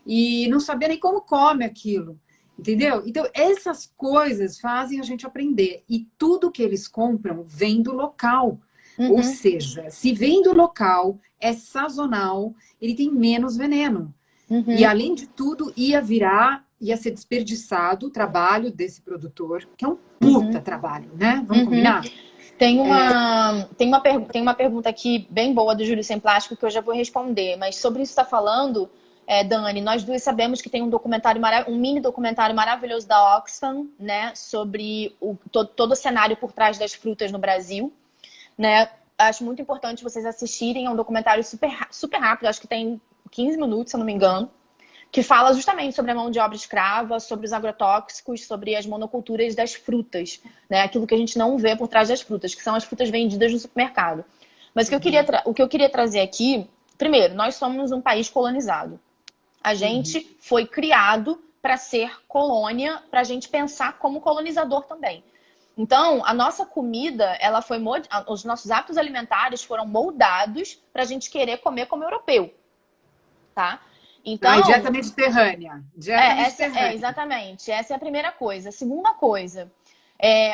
E não sabia nem como come aquilo, entendeu? Então, essas coisas fazem a gente aprender. E tudo que eles compram vem do local. Ou seja, se vem do local, é sazonal, ele tem menos veneno. E, além de tudo, ia ser desperdiçado o trabalho desse produtor, que é um puta trabalho, né? Vamos combinar? Tem uma pergunta aqui bem boa do Júlio Sem Plástico que eu já vou responder, mas sobre isso que está falando, Dani, nós duas sabemos que tem um mini documentário maravilhoso da Oxfam, né, sobre todo o cenário por trás das frutas no Brasil, né? Acho muito importante vocês assistirem, é um documentário super rápido, acho que tem 15 minutos, se eu não me engano, que fala justamente sobre a mão de obra escrava, sobre os agrotóxicos, sobre as monoculturas das frutas, né? Aquilo que a gente não vê por trás das frutas, que são as frutas vendidas no supermercado. Mas o que eu queria trazer aqui, primeiro, nós somos um país colonizado. A gente foi criado para ser colônia, para a gente pensar como colonizador também. Então, a nossa comida, os nossos hábitos alimentares foram moldados para a gente querer comer como europeu, tá? Então, dieta mediterrânea. Exatamente. Essa é a primeira coisa. A segunda coisa,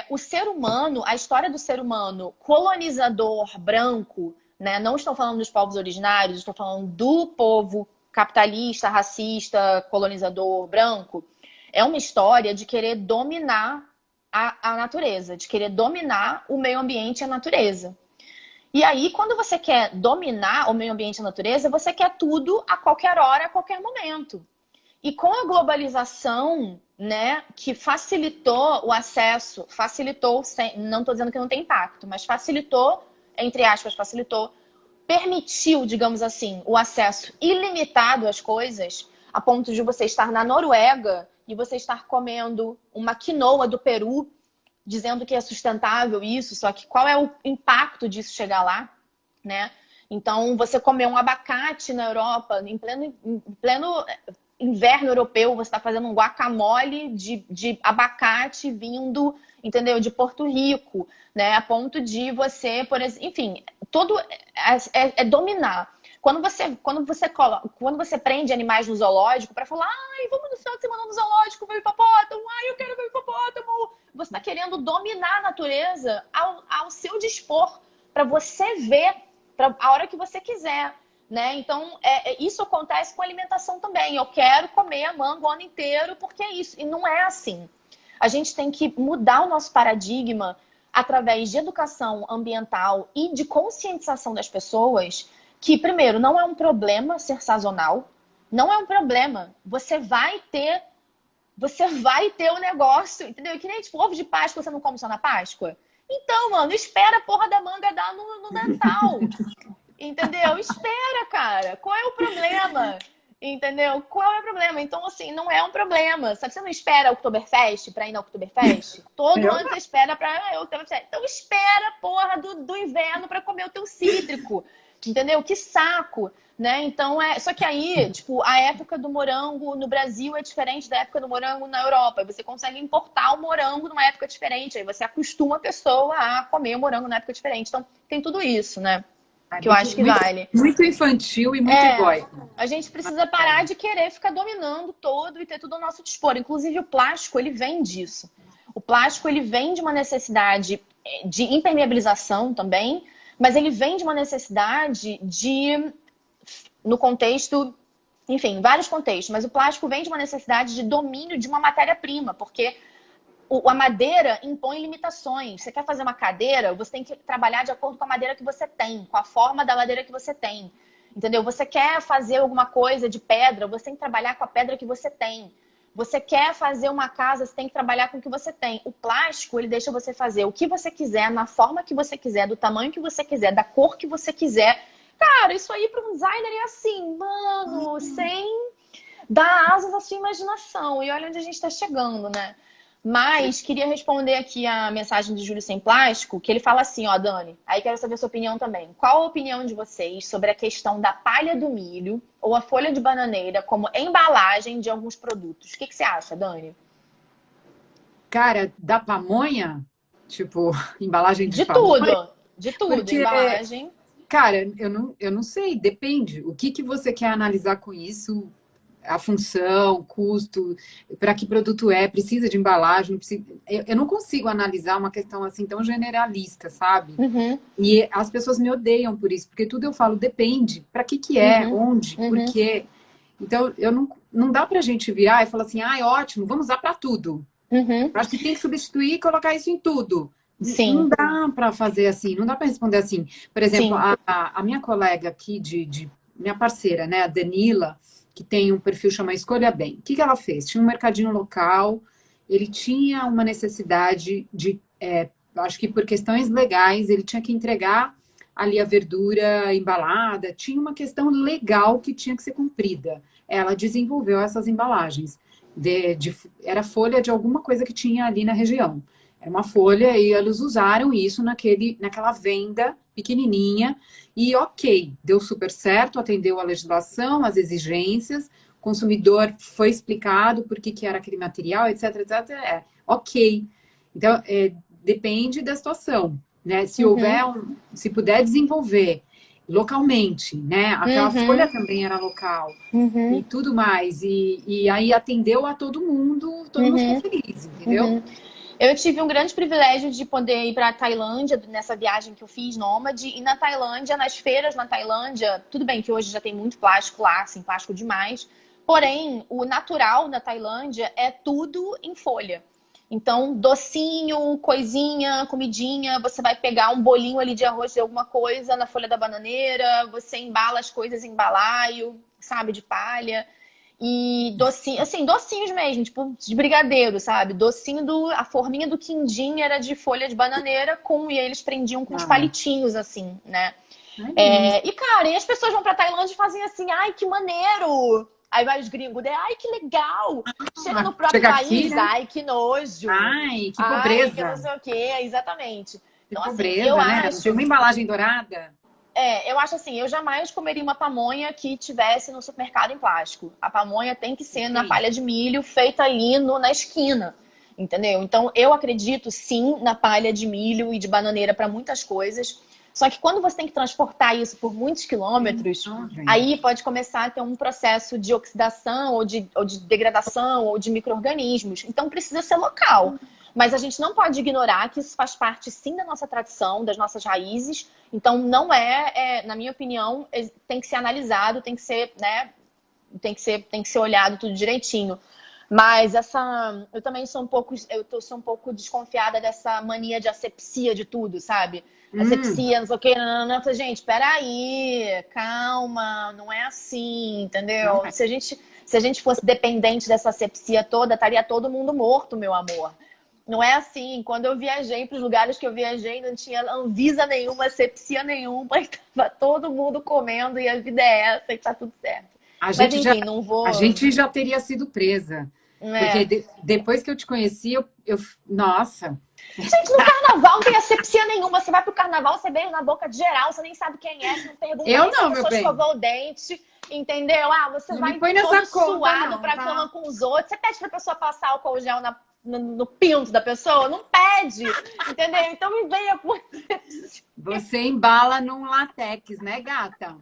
o ser humano, a história do ser humano colonizador branco, né? Não estou falando dos povos originários, estou falando do povo capitalista, racista, colonizador branco. É uma história de querer dominar a natureza, de querer dominar o meio ambiente e a natureza. E aí, quando você quer dominar o meio ambiente e a natureza, você quer tudo a qualquer hora, a qualquer momento. E com a globalização, né, que facilitou o acesso, não estou dizendo que não tem impacto, mas facilitou, entre aspas, facilitou permitiu, digamos assim, o acesso ilimitado às coisas, a ponto de você estar na Noruega e você estar comendo uma quinoa do Peru, dizendo que é sustentável isso, só que qual é o impacto disso chegar lá, né? Então, você comer um abacate na Europa, em pleno inverno europeu, você está fazendo um guacamole de abacate vindo, entendeu? De Porto Rico, né? A ponto de você, por exemplo, enfim, todo é dominar. Quando você prende animais no zoológico para falar, ai, vamos no final de semana no zoológico ver o hipopótamo, ai, eu quero ver o hipopótamo. Você está querendo dominar a natureza ao seu dispor, para você ver a hora que você quiser, né? Então, isso acontece com alimentação também. Eu quero comer manga o ano inteiro porque é isso. E não é assim. A gente tem que mudar o nosso paradigma através de educação ambiental e de conscientização das pessoas que, primeiro, não é um problema ser sazonal. Não é um problema. Você vai ter o negócio, entendeu? Que nem, tipo, ovo de Páscoa, você não come só na Páscoa? Então, mano, espera a porra da manga dar no Natal. Entendeu? Espera, cara. Qual é o problema? Entendeu? Qual é o problema? Então, assim, não é um problema. Sabe, você não espera o Oktoberfest pra ir na Oktoberfest? Todo ano você espera pra Oktoberfest. Então, espera a porra do inverno pra comer o teu cítrico. Entendeu? Que saco, né? Então, só que aí, tipo, a época do morango no Brasil é diferente da época do morango na Europa. Você consegue importar o morango numa época diferente. Aí você acostuma a pessoa a comer o morango numa época diferente. Então, tem tudo isso, né? Que eu acho que vale. Muito infantil e muito egóico. A gente precisa parar de querer ficar dominando todo e ter tudo ao nosso dispor. Inclusive, o plástico, ele vem disso. O plástico, ele vem de uma necessidade de impermeabilização também, mas ele vem de uma necessidade no contexto, enfim, vários contextos, mas o plástico vem de uma necessidade de domínio de uma matéria-prima, porque a madeira impõe limitações. Você quer fazer uma cadeira, você tem que trabalhar de acordo com a madeira que você tem, com a forma da madeira que você tem. Entendeu? Você quer fazer alguma coisa de pedra, você tem que trabalhar com a pedra que você tem. Você quer fazer uma casa, você tem que trabalhar com o que você tem. O plástico, ele deixa você fazer o que você quiser, na forma que você quiser, do tamanho que você quiser, da cor que você quiser. Cara, isso aí para um designer é assim, mano, sem dar asas à sua imaginação. E olha onde a gente está chegando, né? Mas queria responder aqui a mensagem do Júlio Sem Plástico, que ele fala assim, ó, Dani, aí quero saber a sua opinião também. Qual a opinião de vocês sobre a questão da palha do milho ou a folha de bananeira como embalagem de alguns produtos? O que você acha, Dani? Cara, da pamonha, tipo, embalagem de pamonha? De tudo, porque, embalagem. Cara, eu não sei, depende. O que você quer analisar com isso? A função, custo, para que produto precisa de embalagem, precisa... Eu não consigo analisar uma questão assim tão generalista, sabe? Uhum. E as pessoas me odeiam por isso, porque tudo eu falo depende, para que é, onde, por quê. Então, não dá pra gente virar e falar assim, ótimo, vamos usar para tudo. Acho que tem que substituir e colocar isso em tudo. Sim. Não dá para fazer assim, não dá para responder assim. Por exemplo, a minha colega aqui, minha parceira, né, a Danila, que tem um perfil chamado Escolha Bem. O que ela fez? Tinha um mercadinho local, ele tinha uma necessidade de, acho que por questões legais, ele tinha que entregar ali a verdura embalada, tinha uma questão legal que tinha que ser cumprida. Ela desenvolveu essas embalagens. Era folha de alguma coisa que tinha ali na região. Era uma folha e eles usaram isso naquela venda pequenininha e ok, deu super certo, atendeu a legislação, as exigências, o consumidor foi explicado por que era aquele material, etc, etc, ok. Então, depende da situação, né? Se houver, se puder desenvolver localmente, né? Aquela folha também era local e tudo mais, e aí atendeu a todo mundo ficou feliz, entendeu? Eu tive um grande privilégio de poder ir para a Tailândia nessa viagem que eu fiz, nômade, e na Tailândia, nas feiras na Tailândia, tudo bem que hoje já tem muito plástico lá, assim, plástico demais, porém, o natural na Tailândia é tudo em folha. Então, docinho, coisinha, comidinha, você vai pegar um bolinho ali de arroz de alguma coisa na folha da bananeira, você embala as coisas em balaio, sabe, de palha. E docinho, assim, docinhos mesmo, tipo de brigadeiro, sabe? Docinho a forminha do quindim era de folha de bananeira e aí eles prendiam com os palitinhos, assim, né? E, cara, e as pessoas vão pra Tailândia e fazem assim, ai, que maneiro! Aí vai os gringos, ai, que legal! Chega no próprio Chega aqui, país, né? ai, que nojo! Ai, que Ai, que não pobreza. sei o quê, exatamente. Que Então, assim, eu pobreza, né? Não tem acho, uma embalagem dourada. eu acho assim, eu jamais comeria uma pamonha que tivesse no supermercado em plástico. A pamonha tem que ser na Sim. palha de milho, feita ali na esquina, entendeu? Então, eu acredito sim na palha de milho e de bananeira para muitas coisas. Só que quando você tem que transportar isso por muitos quilômetros, Então, gente. aí pode começar a ter um processo de oxidação ou de degradação ou de micro-organismos. Então, precisa ser local. Mas a gente não pode ignorar que isso faz parte, sim, da nossa tradição, das nossas raízes. Então, não na minha opinião, tem que ser analisado, tem que ser, né, tem que ser olhado tudo direitinho. Mas eu também sou um pouco desconfiada dessa mania de asepsia de tudo, sabe? Asepsia, não sei o quê, não. Eu falei, gente, peraí, calma, não é assim, Não entendeu? é. Se a gente fosse dependente dessa asepsia toda, estaria todo mundo morto, meu amor. Não é assim. Quando eu viajei para os lugares que eu viajei, não tinha Anvisa nenhuma, asepsia nenhuma, e tava todo mundo comendo e a vida é essa e tá tudo certo. A Mas gente já, enfim, não vou. a gente já teria sido presa. Porque É. depois que eu te conheci, nossa, Gente, no carnaval não tem asepsia nenhuma. Você vai pro carnaval, você beija na boca de geral, você nem sabe quem é, você não pergunta eu nem se a não, meu pessoa bem. escovou o dente, entendeu? Ah, você Não me vai põe todo nessa conta, suado não, pra tá? cama com os outros. Você pede pra pessoa passar álcool gel no pinto da pessoa? Não pede, entendeu? Então me venha com... Você embala num latex, né, gata?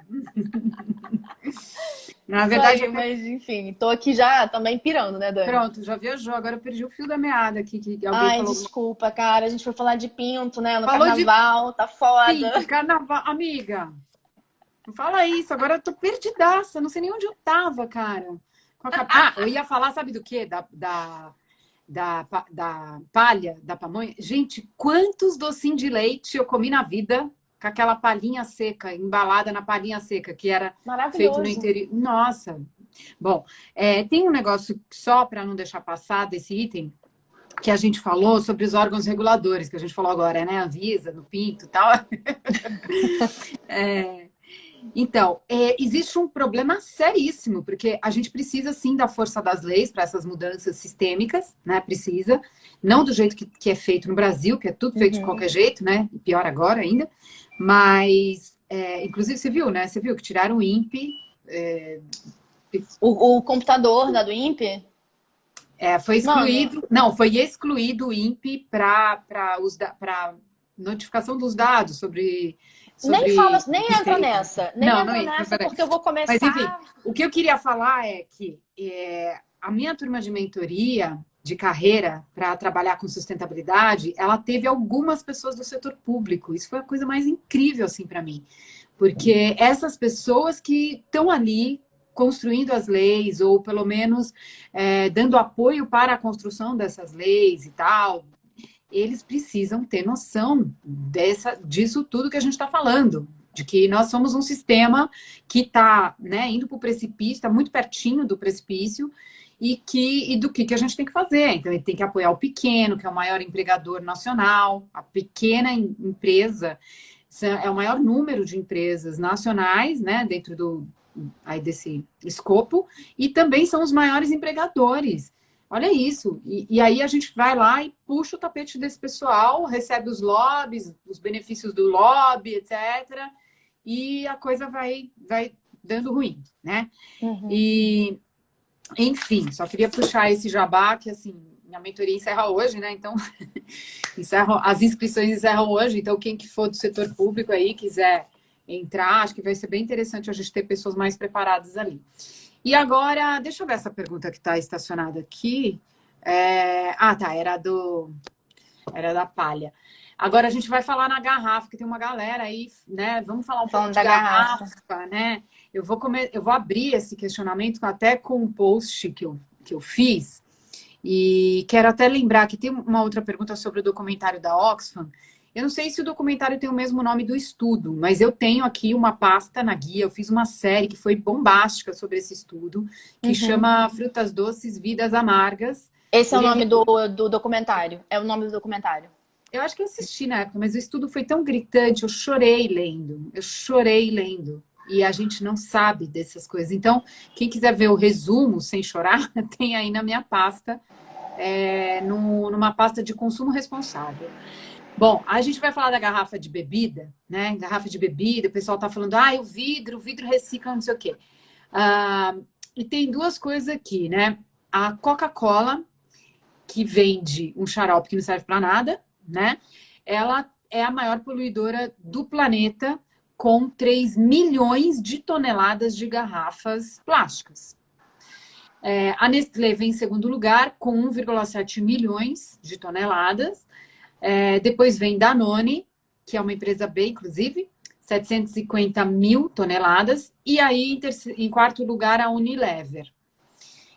Na Isso verdade, aí, mas enfim, tô aqui já também pirando, né, Dani? pronto, já viajou. Agora eu perdi o fio da meada aqui, que alguém Ai, falou. desculpa, cara. A gente foi falar de pinto, né? No Falou de carnaval, tá foda. pinto, carnaval. Amiga, não fala isso. Agora eu tô perdidaça. Não sei nem onde eu tava, cara. Eu ia falar, sabe do quê? Da palha, da pamonha. Gente, quantos docinhos de leite eu comi na vida com aquela palhinha seca, embalada na palhinha seca, que era feito no Maravilhoso. interior. Nossa! Bom, tem um negócio só para não deixar passar desse item, que a gente falou sobre os órgãos reguladores, que a gente falou agora, né? Anvisa, no pinto e tal. Então, existe um problema seríssimo, porque a gente precisa, sim, da força das leis para essas mudanças sistêmicas, né? Precisa. Não do jeito que é feito no Brasil, que é tudo feito de qualquer jeito, né? E pior agora ainda. Mas, inclusive, você viu, né? Você viu que tiraram o INPE. O computador da do INPE? Foi Mano, excluído. Não, foi excluído o INPE para notificação dos dados sobre nem entra nessa. Nem Não, entra entra, nessa, peraí. porque eu vou Mas, enfim, começar. o que eu queria falar é que a minha turma de mentoria de carreira para trabalhar com sustentabilidade, ela teve algumas pessoas do setor público. Isso foi a coisa mais incrível, assim, para mim. Porque essas pessoas que estão ali construindo as leis, ou pelo menos dando apoio para a construção dessas leis e tal, eles precisam ter noção disso tudo que a gente está falando, de que nós somos um sistema que está, né, indo para o precipício, está muito pertinho do precipício, e do que a gente tem que fazer. Então, ele tem que apoiar o pequeno, que é o maior empregador nacional, a pequena empresa é o maior número de empresas nacionais, né, dentro desse escopo, e também são os maiores empregadores. Olha isso. E aí a gente vai lá e puxa o tapete desse pessoal, recebe os lobbies, os benefícios do lobby, etc. E a coisa vai dando ruim, né? E, enfim, só queria puxar esse jabá, que assim, minha mentoria encerra hoje, né? Então, as inscrições encerram hoje. Então, quem que for do setor público aí, quiser entrar, acho que vai ser bem interessante a gente ter pessoas mais preparadas ali. E agora, deixa eu ver essa pergunta que está estacionada aqui. Era da palha. Agora a gente vai falar na garrafa, que tem uma galera aí, né? Vamos falar um pouco de garrafa, né? Eu vou abrir esse questionamento até com um post que eu fiz. E quero até lembrar que tem uma outra pergunta sobre o documentário da Oxfam. Eu não sei se o documentário tem o mesmo nome do estudo, mas eu tenho aqui uma pasta na guia. Eu fiz uma série que foi bombástica sobre esse estudo, que chama Frutas Doces, Vidas Amargas. Esse é o nome do documentário. É o nome do documentário. Eu acho que eu assisti na época, mas o estudo foi tão gritante, eu chorei lendo. Eu chorei lendo. E a gente não sabe dessas coisas. Então, quem quiser ver o resumo sem chorar, tem aí na minha pasta, numa pasta de consumo responsável. Bom, a gente vai falar da garrafa de bebida, né? Garrafa de bebida, o pessoal tá falando, o vidro recicla, não sei o quê. Ah, e tem duas coisas aqui, né? A Coca-Cola, que vende um xarope que não serve para nada, né? Ela é a maior poluidora do planeta, com 3 milhões de toneladas de garrafas plásticas. A Nestlé vem em segundo lugar, com 1,7 milhões de toneladas. Depois vem Danone, que é uma empresa B, inclusive, 750 mil toneladas. E aí, em quarto lugar, a Unilever.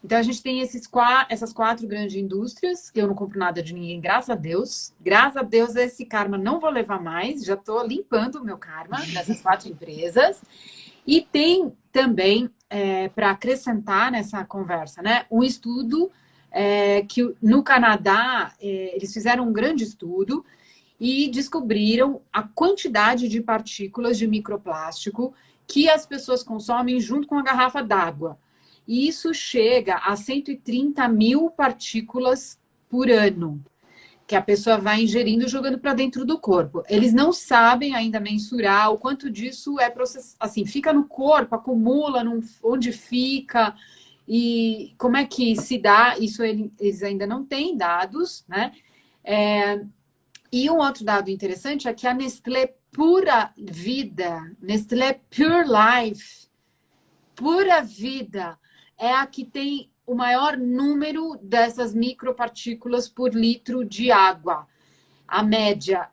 Então, a gente tem essas 4 grandes indústrias, que eu não compro nada de ninguém, graças a Deus. Graças a Deus, esse karma não vou levar mais, já estou limpando o meu karma nessas 4 empresas. E tem também, para acrescentar nessa conversa, né, um estudo que no Canadá, eles fizeram um grande estudo e descobriram a quantidade de partículas de microplástico que as pessoas consomem junto com a garrafa d'água. E isso chega a 130 mil partículas por ano, que a pessoa vai ingerindo e jogando para dentro do corpo. Eles não sabem ainda mensurar o quanto disso é processado, assim, fica no corpo, acumula, onde fica, e como é que se dá, isso eles ainda não têm dados, né? E um outro dado interessante é que a Nestlé Pura Vida, Nestlé Pure Life, Pura Vida, é a que tem o maior número dessas micropartículas por litro de água. A média,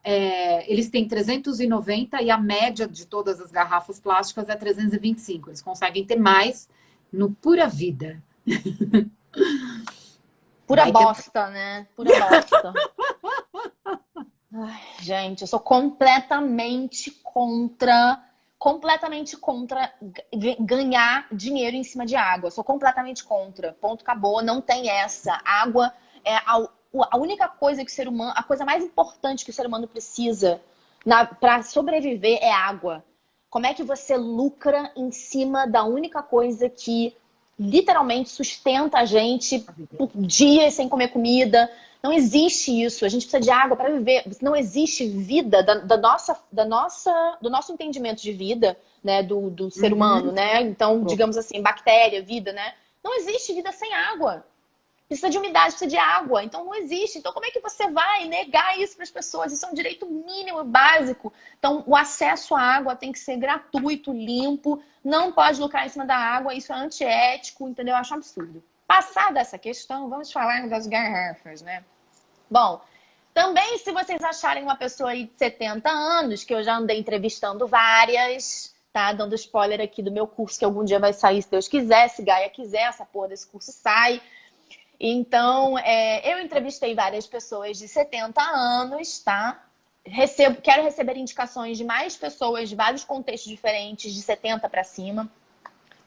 eles têm 390 e a média de todas as garrafas plásticas é 325. Eles conseguem ter mais no Pura Vida. Pura bosta, né? Pura bosta. Ai, gente, eu sou completamente contra ganhar dinheiro em cima de água. Eu sou completamente contra. Ponto, acabou, não tem essa. Água é a única coisa que o ser humano, a coisa mais importante que o ser humano precisa para sobreviver é água. Como é que você lucra em cima da única coisa que literalmente sustenta a gente por dias sem comer comida? Não existe isso. A gente precisa de água para viver. Não existe vida do nosso entendimento de vida, né, do ser humano, né? Então, digamos assim, bactéria, vida, né? Não existe vida sem água. Precisa de umidade, precisa de água. Então, não existe. Então, como é que você vai negar isso para as pessoas? Isso é um direito mínimo, básico. Então, o acesso à água tem que ser gratuito, limpo. Não pode lucrar em cima da água. Isso é antiético, entendeu? Eu acho um absurdo. Passada essa questão, vamos falar das garrafas, né? Bom, também se vocês acharem uma pessoa aí de 70 anos, que eu já andei entrevistando várias, tá? Dando spoiler aqui do meu curso, que algum dia vai sair, se Deus quiser, se Gaia quiser, essa porra desse curso sai. Então, eu entrevistei várias pessoas de 70 anos, tá? Quero receber indicações de mais pessoas de vários contextos diferentes, de 70 para cima.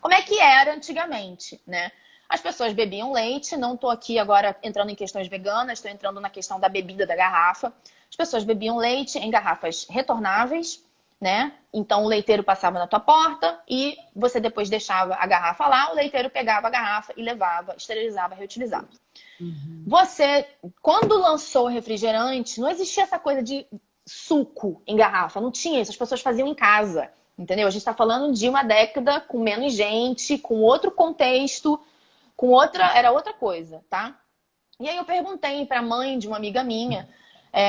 Como é que era antigamente, né? As pessoas bebiam leite, não estou aqui agora entrando em questões veganas, estou entrando na questão da bebida da garrafa. As pessoas bebiam leite em garrafas retornáveis, né? Então o leiteiro passava na tua porta e você depois deixava a garrafa lá, o leiteiro pegava a garrafa e levava, esterilizava, reutilizava. Você, quando lançou o refrigerante, não existia essa coisa de suco em garrafa, não tinha isso, as pessoas faziam em casa, entendeu? A gente está falando de uma década com menos gente, com outro contexto, era outra coisa, tá? E aí eu perguntei para a mãe de uma amiga minha,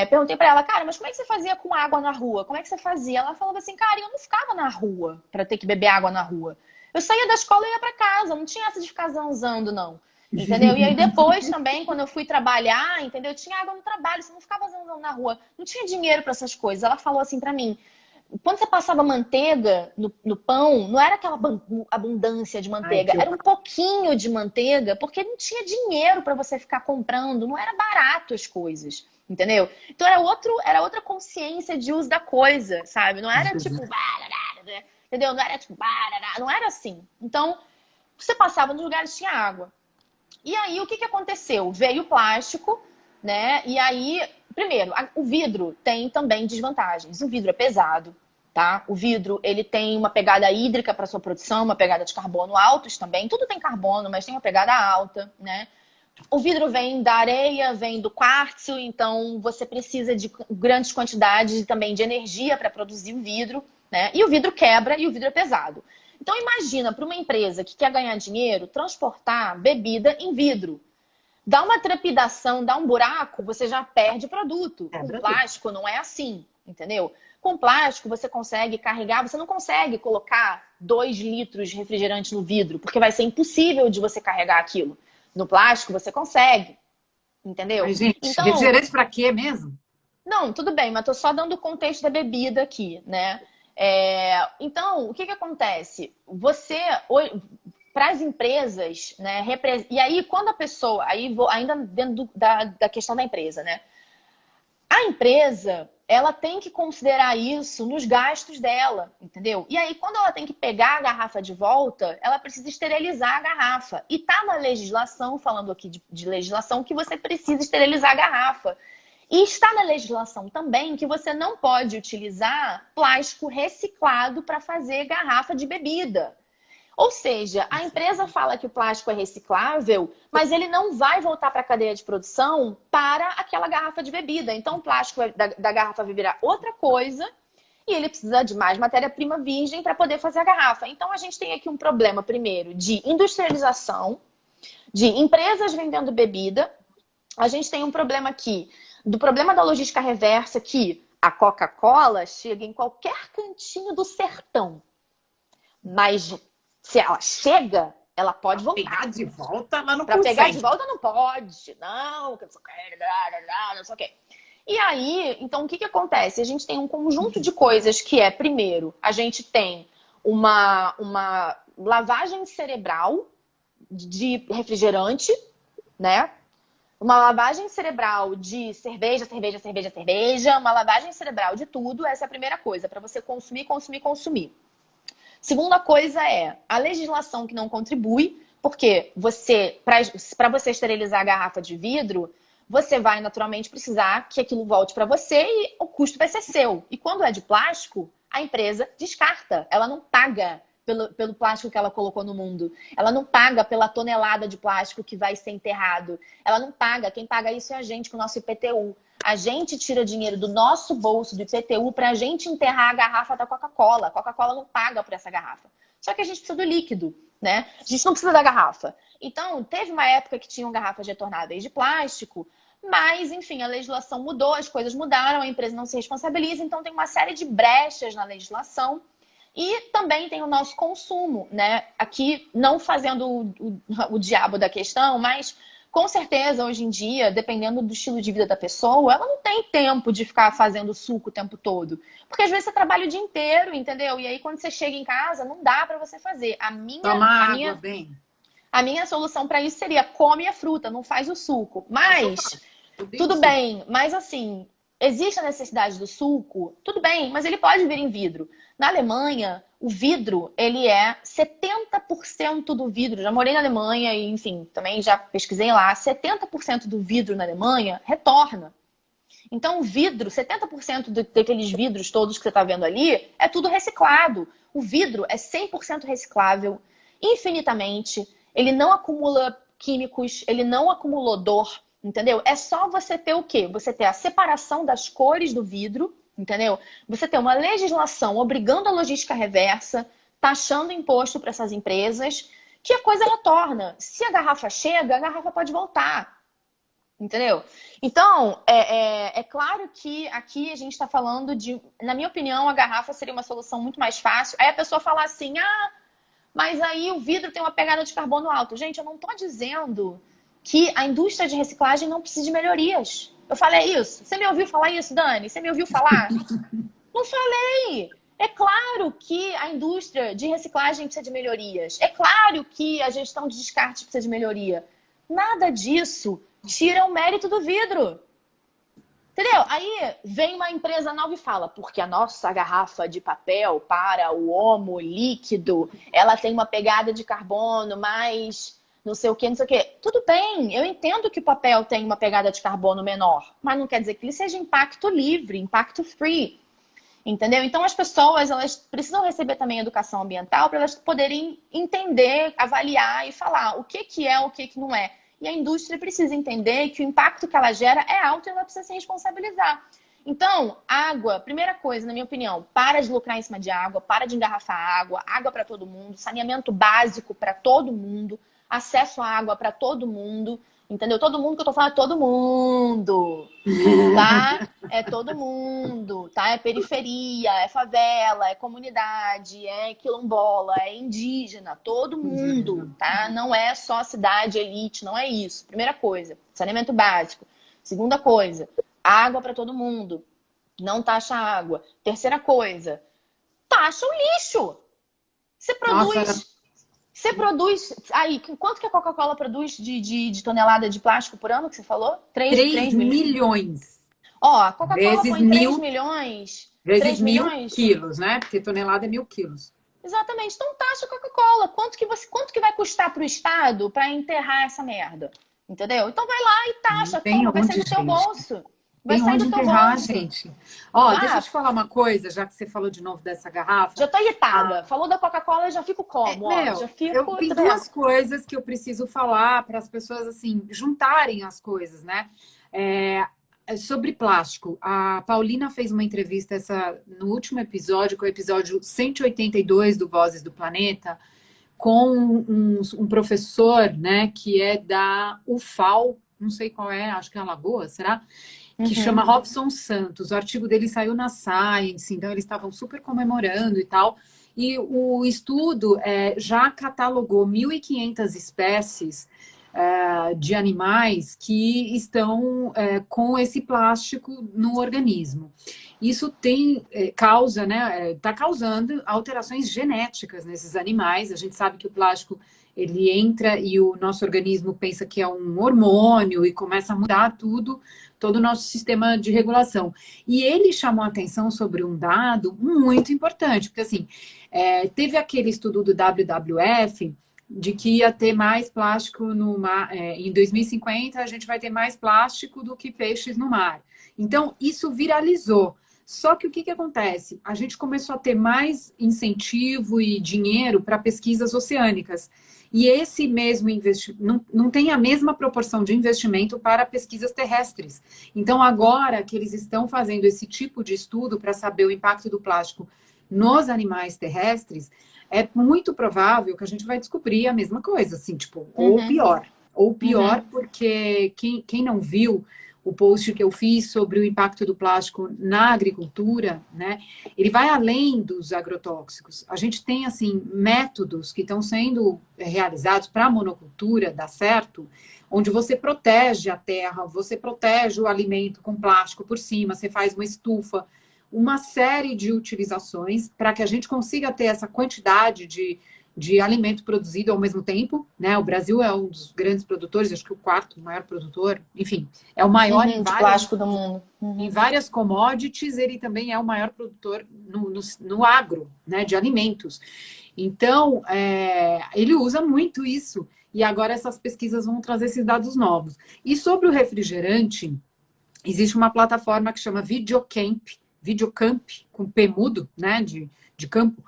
perguntei para ela, cara, mas como é que você fazia com água na rua? Como é que você fazia? Ela falava assim, cara, eu não ficava na rua para ter que beber água na rua. Eu saía da escola e ia para casa, não tinha essa de ficar zanzando, não. Entendeu? E aí depois também, quando eu fui trabalhar, entendeu? Eu tinha água no trabalho, você não ficava zanzando na rua. Não tinha dinheiro para essas coisas. Ela falou assim para mim, quando você passava manteiga no pão, não era aquela abundância de manteiga, era um pouquinho de manteiga, porque não tinha dinheiro para você ficar comprando, não era barato as coisas, entendeu? Então era outra consciência de uso da coisa, sabe? Não era tipo, entendeu? Não era tipo, não era assim. Então, você passava nos lugares tinha água. E aí, o que aconteceu? Veio o plástico, né? E aí Primeiro, o vidro tem também desvantagens. O vidro é pesado, tá? O vidro, ele tem uma pegada hídrica para sua produção, uma pegada de carbono altos também. Tudo tem carbono, mas tem uma pegada alta, né? O vidro vem da areia, vem do quartzo, então você precisa de grandes quantidades também de energia para produzir o vidro, né? E o vidro quebra e o vidro é pesado. Então imagina para uma empresa que quer ganhar dinheiro, transportar bebida em vidro. Dá uma trepidação, dá um buraco, você já perde produto. Com plástico não é assim, entendeu? Com plástico você consegue carregar, você não consegue colocar 2 litros de refrigerante no vidro, porque vai ser impossível de você carregar aquilo. No plástico você consegue, entendeu? Mas, gente, Então, refrigerante para quê mesmo? não, tudo bem, mas tô só dando o contexto da bebida aqui, né? Então, o que acontece? Você, para as empresas, né? E aí, quando a pessoa, aí vou ainda dentro da questão da empresa, né? A empresa, ela tem que considerar isso nos gastos dela, entendeu? E aí, quando ela tem que pegar a garrafa de volta, ela precisa esterilizar a garrafa. E tá na legislação, falando aqui de legislação, que você precisa esterilizar a garrafa. E está na legislação também que você não pode utilizar plástico reciclado para fazer garrafa de bebida. Ou seja, a empresa fala que o plástico é reciclável, mas ele não vai voltar para a cadeia de produção para aquela garrafa de bebida. Então, o plástico da garrafa vai virar outra coisa e ele precisa de mais matéria-prima virgem para poder fazer a garrafa. Então, a gente tem aqui um problema, primeiro, de industrialização, de empresas vendendo bebida. A gente tem um problema aqui do problema da logística reversa, que a Coca-Cola chega em qualquer cantinho do sertão. Mas se ela chega, ela pode voltar. Pegar de volta, ela não pra consegue. Pegar de volta não pode. Não sei o quê. E aí, então, o que acontece? A gente tem um conjunto de coisas que é, primeiro, a gente tem uma lavagem cerebral de refrigerante, né? Uma lavagem cerebral de cerveja, uma lavagem cerebral de tudo. Essa é a primeira coisa, para você consumir. Segunda coisa é a legislação que não contribui, porque para você esterilizar a garrafa de vidro, você vai naturalmente precisar que aquilo volte para você e o custo vai ser seu. E quando é de plástico, a empresa descarta, ela não paga pelo plástico que ela colocou no mundo. Ela não paga pela tonelada de plástico que vai ser enterrado. Ela não paga. Quem paga isso é a gente, com o nosso IPTU. A gente tira dinheiro do nosso bolso, do IPTU, para a gente enterrar a garrafa da Coca-Cola. A Coca-Cola não paga por essa garrafa. Só que a gente precisa do líquido, né? A gente não precisa da garrafa. Então, teve uma época que tinham garrafas retornáveis de plástico, mas, enfim, a legislação mudou, as coisas mudaram, a empresa não se responsabiliza, então tem uma série de brechas na legislação. E também tem o nosso consumo, né? Aqui, não fazendo o diabo da questão, mas com certeza, hoje em dia, dependendo do estilo de vida da pessoa, ela não tem tempo de ficar fazendo suco o tempo todo. Porque às vezes você trabalha o dia inteiro, entendeu? E aí, quando você chega em casa, não dá pra você fazer. A minha solução pra isso seria: come a fruta, não faz o suco. Mas, tudo bem, mas assim, existe a necessidade do suco? Tudo bem, mas ele pode vir em vidro. Na Alemanha, o vidro, ele é 70% do vidro. Já morei na Alemanha e, enfim, também já pesquisei lá. 70% do vidro na Alemanha retorna. Então, o vidro, 70% daqueles vidros todos que você está vendo ali, é tudo reciclado. O vidro é 100% reciclável, infinitamente. Ele não acumula químicos, ele não acumula odor, entendeu? É só você ter o quê? Você ter a separação das cores do vidro, entendeu? Você ter uma legislação obrigando a logística reversa, taxando imposto para essas empresas, que a coisa retorna. Se a garrafa chega, a garrafa pode voltar. Entendeu? Então, é claro que aqui a gente está falando de... Na minha opinião, a garrafa seria uma solução muito mais fácil. Aí a pessoa fala assim, mas aí o vidro tem uma pegada de carbono alto. Gente, eu não estou dizendo que a indústria de reciclagem não precisa de melhorias. Eu falei isso? Você me ouviu falar isso, Dani? Você me ouviu falar? Não falei! É claro que a indústria de reciclagem precisa de melhorias. É claro que a gestão de descarte precisa de melhoria. Nada disso tira o mérito do vidro. Entendeu? Aí vem uma empresa nova e fala, porque a nossa garrafa de papel para o homo líquido, ela tem uma pegada de carbono mais não sei o que, não sei o que. Tudo bem, eu entendo que o papel tem uma pegada de carbono menor, mas não quer dizer que ele seja impacto livre, impacto free. Entendeu? Então as pessoas, elas precisam receber também educação ambiental para elas poderem entender, avaliar e falar o que é, o que não é. E a indústria precisa entender que o impacto que ela gera é alto e ela precisa se responsabilizar. Então, água, primeira coisa, na minha opinião, para de lucrar em cima de água, para de engarrafar água, água para todo mundo, saneamento básico para todo mundo, acesso à água para todo mundo, entendeu? Todo mundo que eu tô falando é todo mundo, tá? É todo mundo, tá? É periferia, é favela, é comunidade, é quilombola, é indígena, todo mundo, tá? Não é só cidade, elite, não é isso. Primeira coisa, saneamento básico. Segunda coisa, água para todo mundo. Não taxa água. Terceira coisa, taxa o lixo. Você produz... Você produz... Aí, quanto que a Coca-Cola produz de tonelada de plástico por ano que você falou? 3 milhões. Ó, a Coca-Cola Vezes põe 3 milhões. Vezes 3 1.000 milhões? quilos, né? Porque tonelada é 1.000 quilos. Exatamente. Então taxa a Coca-Cola. Quanto que vai custar pro Estado para enterrar essa merda? Entendeu? Então vai lá e taxa. Toma, vai sair do teu bolso. Vai Tem sair onde do teu enterrar, bolso. gente. Ó, deixa eu te falar uma coisa, já que você falou de novo dessa garrafa. Já tô irritada. Falou da Coca-Cola, já fico como? Ó, já fico... Tem duas coisas que eu preciso falar para as pessoas, assim, juntarem as coisas, né? Sobre plástico. A Paulina fez uma entrevista no último episódio, que é o episódio 182 do Vozes do Planeta, com um professor, né, que é da UFAL, não sei qual é, acho que é Alagoas, será? Que chama Robson Santos. O artigo dele saiu na Science, então eles estavam super comemorando e tal. E o estudo já catalogou 1.500 espécies de animais que estão com esse plástico no organismo. Isso causa, né? Está causando alterações genéticas nesses animais. A gente sabe que o plástico ele entra e o nosso organismo pensa que é um hormônio e começa a mudar todo o nosso sistema de regulação. E ele chamou a atenção sobre um dado muito importante, porque assim, teve aquele estudo do WWF de que ia ter mais plástico no mar. Em 2050 a gente vai ter mais plástico do que peixes no mar. Então, isso viralizou. Só que o que acontece? A gente começou a ter mais incentivo e dinheiro para pesquisas oceânicas. E esse mesmo investimento não tem a mesma proporção de investimento para pesquisas terrestres. Então, agora que eles estão fazendo esse tipo de estudo para saber o impacto do plástico nos animais terrestres, é muito provável que a gente vai descobrir a mesma coisa, assim, tipo, ou pior. Ou pior, porque quem não viu o post que eu fiz sobre o impacto do plástico na agricultura, né? Ele vai além dos agrotóxicos. A gente tem, assim, métodos que estão sendo realizados para a monocultura dar certo, onde você protege a terra, você protege o alimento com plástico por cima, você faz uma estufa, uma série de utilizações para que a gente consiga ter essa quantidade de alimento produzido ao mesmo tempo, né? O Brasil é um dos grandes produtores, acho que o quarto maior produtor, enfim, é o maior em várias, plástico do mundo. Em várias commodities, ele também é o maior produtor no agro, né? De alimentos. Então, ele usa muito isso, e agora essas pesquisas vão trazer esses dados novos. E sobre o refrigerante, existe uma plataforma que chama Videocamp, com P mudo, né? De campo.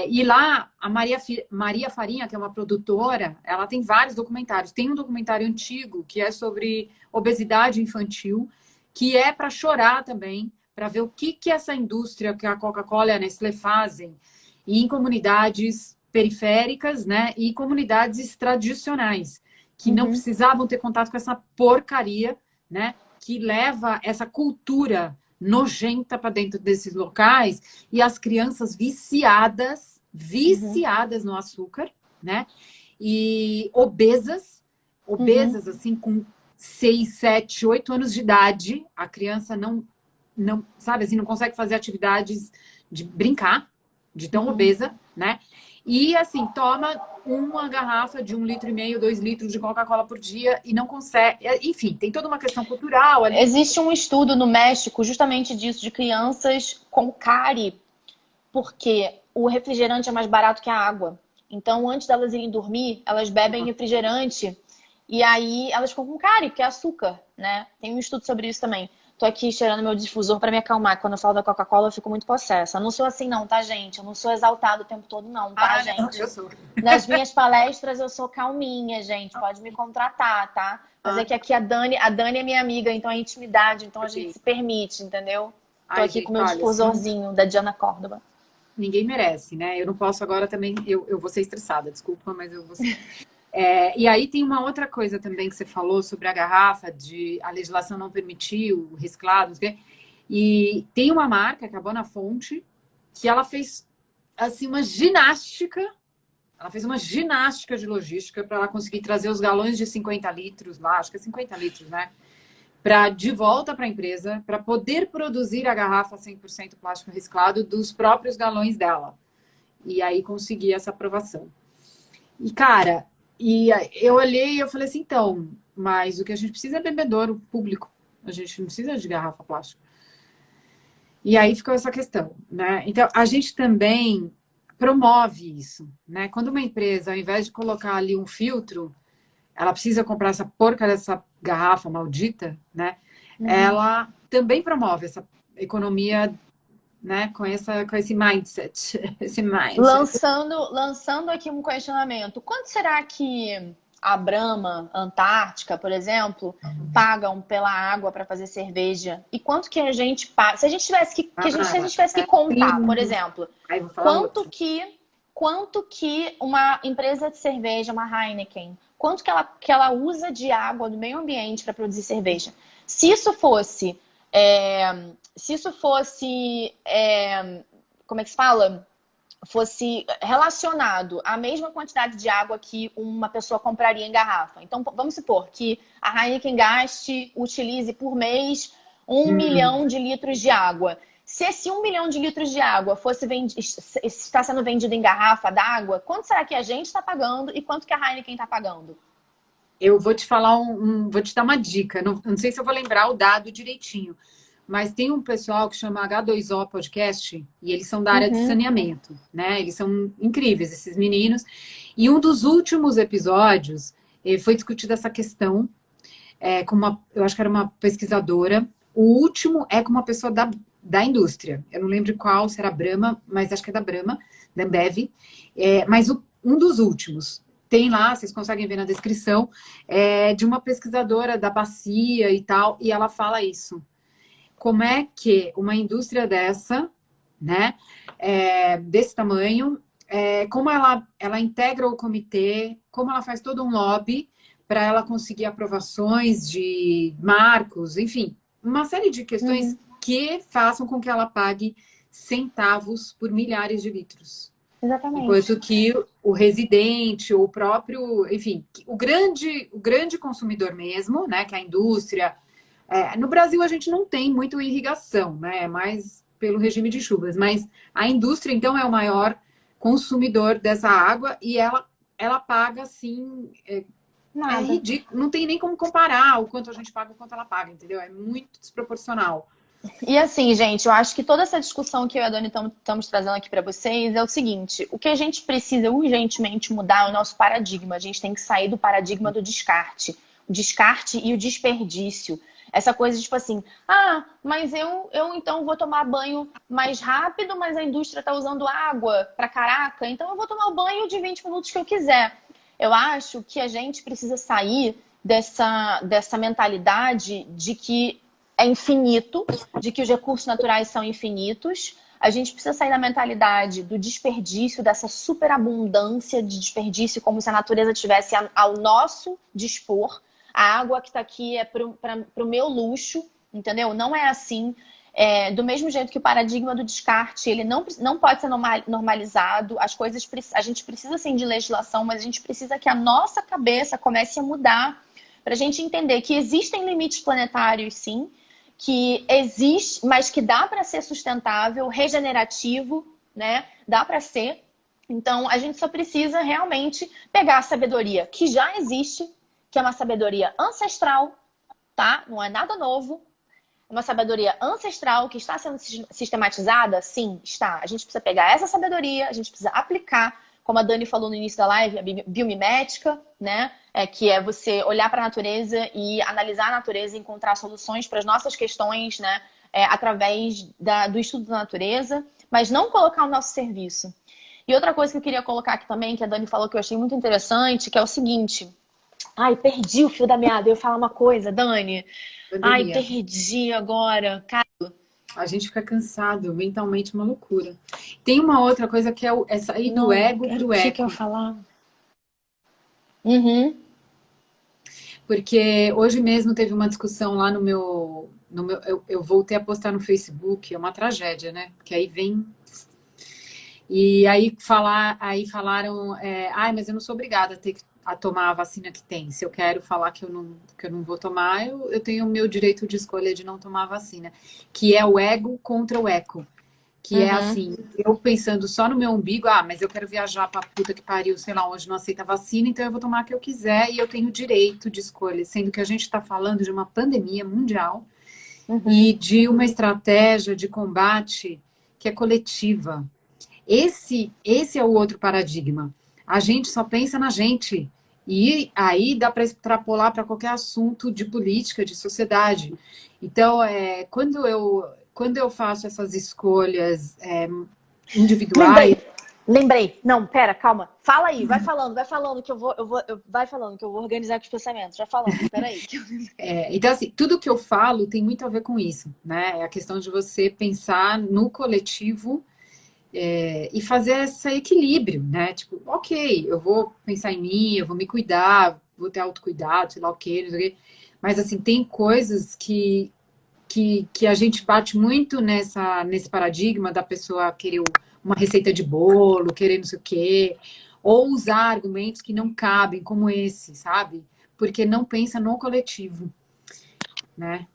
E lá, a Maria Farinha, que é uma produtora, ela tem vários documentários. Tem um documentário antigo que é sobre obesidade infantil, que é para chorar também, para ver o que essa indústria, que a Coca-Cola e a Nestlé fazem em comunidades periféricas, né, e comunidades tradicionais, que não precisavam ter contato com essa porcaria, né, que leva essa cultura nojenta para dentro desses locais, e as crianças viciadas no açúcar, né? E obesas, assim, com 6, 7, 8 anos de idade, a criança não sabe, assim, não consegue fazer atividades de brincar, de tão obesa, né? E, assim, toma uma garrafa de 1,5 litro, 2 litros de Coca-Cola por dia e não consegue... Enfim, tem toda uma questão cultural ali. Existe um estudo no México justamente disso, de crianças com cárie, porque o refrigerante é mais barato que a água. Então, antes delas irem dormir, elas bebem refrigerante e aí elas ficam com cárie, porque é açúcar, né? Tem um estudo sobre isso também. Tô aqui cheirando meu difusor pra me acalmar. Quando eu falo da Coca-Cola, eu fico muito possessa. Eu não sou assim não, tá, gente? Eu não sou exaltada o tempo todo não, tá, Não, gente? eu sou. Nas minhas palestras eu sou calminha, gente. Pode me contratar, tá? Mas é que aqui a Dani é minha amiga, então é intimidade, então a gente Ok. se permite, entendeu? Tô Ai, aqui com gente, meu olha, assim, difusorzinho da Diana Córdoba. ninguém merece, né? Eu não posso agora também, eu vou ser estressada, desculpa, mas eu vou ser. E aí tem uma outra coisa também que você falou sobre a garrafa, de a legislação não permitir o reciclado, não sei o quê. E tem uma marca, que é a Bonafonte, que ela fez assim ela fez uma ginástica de logística para ela conseguir trazer os galões de 50 litros lá, acho que é 50 litros, né? De volta para a empresa, para poder produzir a garrafa 100% plástico reciclado dos próprios galões dela. E aí conseguir essa aprovação. E, cara, eu olhei e eu falei assim, então, mas o que a gente precisa é bebedouro público. A gente não precisa de garrafa plástica. E aí ficou essa questão, né? Então, a gente também promove isso, né? Quando uma empresa, ao invés de colocar ali um filtro, ela precisa comprar essa porca dessa garrafa maldita, né? Ela também promove essa economia, né? Com esse mindset, esse mindset. Lançando aqui um questionamento. Quanto será que a Brahma, Antártica, por exemplo, pagam pela água para fazer cerveja? E quanto que a gente paga? Se a gente tivesse se a gente tivesse que contar, por exemplo, Aí vou falar quanto outro. quanto que uma empresa de cerveja, uma Heineken, quanto que ela usa de água do meio ambiente para produzir cerveja? Se isso fosse, se isso fosse, como é que se fala? Fosse relacionado à mesma quantidade de água que uma pessoa compraria em garrafa. Então, vamos supor que a Heineken utilize por mês 1 milhão de litros de água. Se esse 1 milhão de litros de água está sendo vendido em garrafa d'água, quanto será que a gente está pagando e quanto que a Heineken está pagando? Eu vou te falar vou te dar uma dica. Não sei se eu vou lembrar o dado direitinho, mas tem um pessoal que chama H2O Podcast e eles são da área de saneamento, né? Eles são incríveis, esses meninos. E um dos últimos episódios foi discutida essa questão com eu acho que era uma pesquisadora. O último é com uma pessoa da indústria. Eu não lembro qual, se era Brahma, mas acho que é da Brahma, da Ambev. Mas um dos últimos. Tem lá, vocês conseguem ver na descrição, de uma pesquisadora da bacia e tal, e ela fala isso. Como é que uma indústria dessa, né, desse tamanho, como ela integra o comitê, como ela faz todo um lobby para ela conseguir aprovações de marcos, enfim, uma série de questões que façam com que ela pague centavos por milhares de litros. Exatamente. Enquanto que o residente, o próprio, enfim, o grande consumidor mesmo, né, que é a indústria. No Brasil a gente não tem muito irrigação, né, é mais pelo regime de chuvas, mas a indústria então é o maior consumidor dessa água e ela paga assim, é Nada. ridículo, não tem nem como comparar o quanto a gente paga e o quanto ela paga, entendeu? É muito desproporcional. E assim, gente, eu acho que toda essa discussão que eu e a Dani estamos trazendo aqui para vocês é o seguinte: o que a gente precisa urgentemente mudar é o nosso paradigma. A gente tem que sair do paradigma do descarte. O descarte e o desperdício. Essa coisa de tipo assim, mas eu então vou tomar banho mais rápido, mas a indústria está usando água pra caraca, então eu vou tomar o banho de 20 minutos que eu quiser. Eu acho que a gente precisa sair dessa mentalidade de que é infinito, de que os recursos naturais são infinitos. A gente precisa sair da mentalidade do desperdício, dessa superabundância de desperdício, como se a natureza tivesse ao nosso dispor. A água que está aqui é para o meu luxo, entendeu? Não é assim. Do mesmo jeito que o paradigma do descarte, ele não pode ser normalizado. As coisas, a gente precisa sim de legislação, mas a gente precisa que a nossa cabeça comece a mudar para a gente entender que existem limites planetários, sim, que existe, mas que dá para ser sustentável, regenerativo, né? Dá para ser. Então, a gente só precisa realmente pegar a sabedoria que já existe, que é uma sabedoria ancestral, tá? Não é nada novo. Uma sabedoria ancestral que está sendo sistematizada? Sim, está. A gente precisa pegar essa sabedoria, a gente precisa aplicar como a Dani falou no início da live, a biomimética, né? Que é você olhar para a natureza e analisar a natureza e encontrar soluções para as nossas questões, né? Através do estudo da natureza, mas não colocar o nosso serviço. E outra coisa que eu queria colocar aqui também, que a Dani falou que eu achei muito interessante, que é o seguinte. Ai, perdi o fio da meada. Eu ia falar uma coisa, Dani. Ai, Pandemia. perdi agora. Cara, A gente fica cansado, mentalmente uma loucura. Tem uma outra coisa que é sair do não, ego era o pro que eu ia eco. falar? Uhum. Porque hoje mesmo teve uma discussão lá no meu eu voltei a postar no Facebook, é uma tragédia, né? Porque aí vem. E aí falaram, ai, mas eu não sou obrigada a tomar a vacina que tem. Se eu quero falar que eu não vou tomar, eu tenho o meu direito de escolha de não tomar a vacina. Que é o ego contra o eco. Que é Uhum. assim, eu pensando só no meu umbigo, mas eu quero viajar pra puta que pariu, sei lá, onde não aceita vacina, então eu vou tomar a que eu quiser e eu tenho direito de escolha. Sendo que a gente está falando de uma pandemia mundial e Uhum. de uma estratégia de combate que é coletiva. Esse é o outro paradigma. A gente só pensa na gente. E aí dá para extrapolar para qualquer assunto de política, de sociedade. Então, quando eu faço essas escolhas individuais, Lembrei. Lembrei. Não, pera, calma. Fala aí, vai falando que vai falando que eu vou organizar com os pensamentos. Vai falando, peraí. então assim, tudo que eu falo tem muito a ver com isso, né? É a questão de você pensar no coletivo e fazer esse equilíbrio, né? Tipo, ok, eu vou pensar em mim, eu vou me cuidar, vou ter autocuidado, sei lá o quê, não sei o quê. Mas assim, tem coisas que a gente bate muito nesse paradigma da pessoa querer uma receita de bolo, querer não sei o quê, ou usar argumentos que não cabem, como esse, sabe? Porque não pensa no coletivo, né?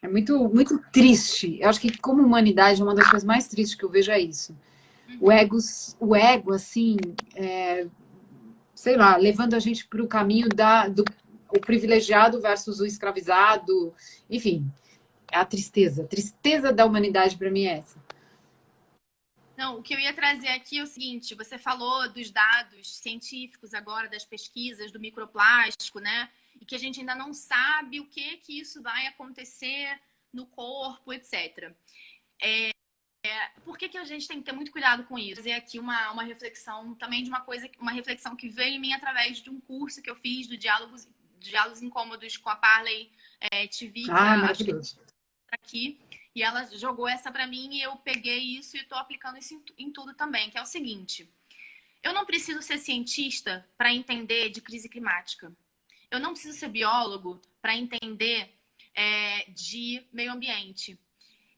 É muito, muito triste. Eu acho que, como humanidade, uma das coisas mais tristes que eu vejo é isso. O ego assim, sei lá, levando a gente para o caminho do o privilegiado versus o escravizado, enfim, é a tristeza da humanidade para mim é essa. Não, o que eu ia trazer aqui é o seguinte: você falou dos dados científicos agora, das pesquisas do microplástico, né? E que a gente ainda não sabe o que isso vai acontecer no corpo, etc. Por que a gente tem que ter muito cuidado com isso? Fazer aqui uma reflexão também de uma reflexão que veio em mim através de um curso que eu fiz do Diálogos Incômodos com a Parley TV, que acho que Maravilhoso. aqui, e ela jogou essa para mim e eu peguei isso e estou aplicando isso em tudo também, que é o seguinte: eu não preciso ser cientista para entender de crise climática. Eu não preciso ser biólogo para entender de meio ambiente.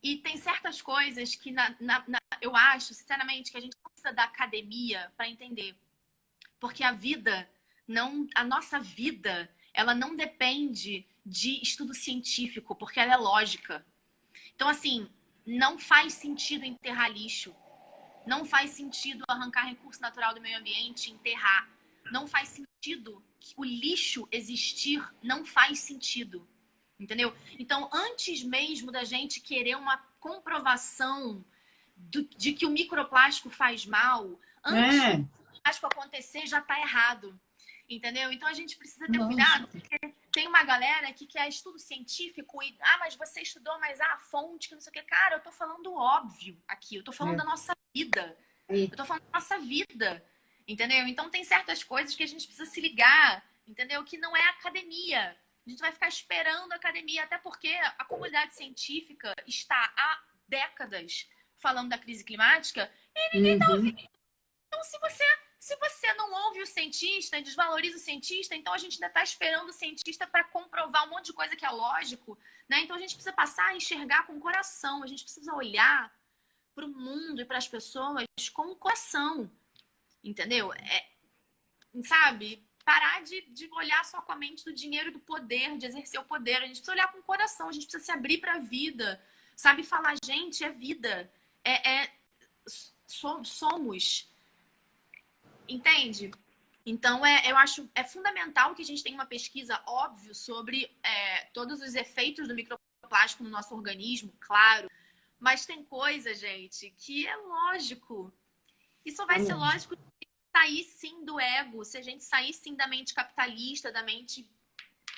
E tem certas coisas que eu acho, sinceramente, que a gente não precisa da academia para entender. Porque a nossa vida, ela não depende de estudo científico, porque ela é lógica. Então, assim, não faz sentido enterrar lixo. Não faz sentido arrancar recurso natural do meio ambiente e enterrar. Não faz sentido o lixo existir, não faz sentido. Entendeu? Então, antes mesmo da gente querer uma comprovação de que o microplástico faz mal, antes do plástico acontecer, já está errado. Entendeu? Então, a gente precisa ter cuidado, porque tem uma galera que quer estudo científico e, mas você estudou, mas a fonte, que não sei o que. Cara, eu tô falando óbvio aqui, eu tô falando da nossa vida. Eu tô falando da nossa vida, entendeu? Então, tem certas coisas que a gente precisa se ligar, entendeu? Que não é academia. A gente vai ficar esperando a academia, até porque a comunidade científica está há décadas falando da crise climática e ninguém tá ouvindo. Então, se você não ouve o cientista e desvaloriza o cientista, então a gente ainda está esperando o cientista para comprovar um monte de coisa que é lógico, né? Então a gente precisa passar a enxergar com o coração, a gente precisa olhar para o mundo e para as pessoas com o coração, entendeu? Sabe? Parar de olhar só com a mente do dinheiro e do poder, de exercer o poder. A gente precisa olhar com o coração, a gente precisa se abrir para a vida, sabe? Falar, gente, é vida, somos. Entende? Então, eu acho fundamental que a gente tenha uma pesquisa, óbvio, sobre todos os efeitos do microplástico no nosso organismo, claro. Mas tem coisa, gente, que é lógico. E só vai ser lógico sair sim do ego, se a gente sair sim da mente capitalista, da mente,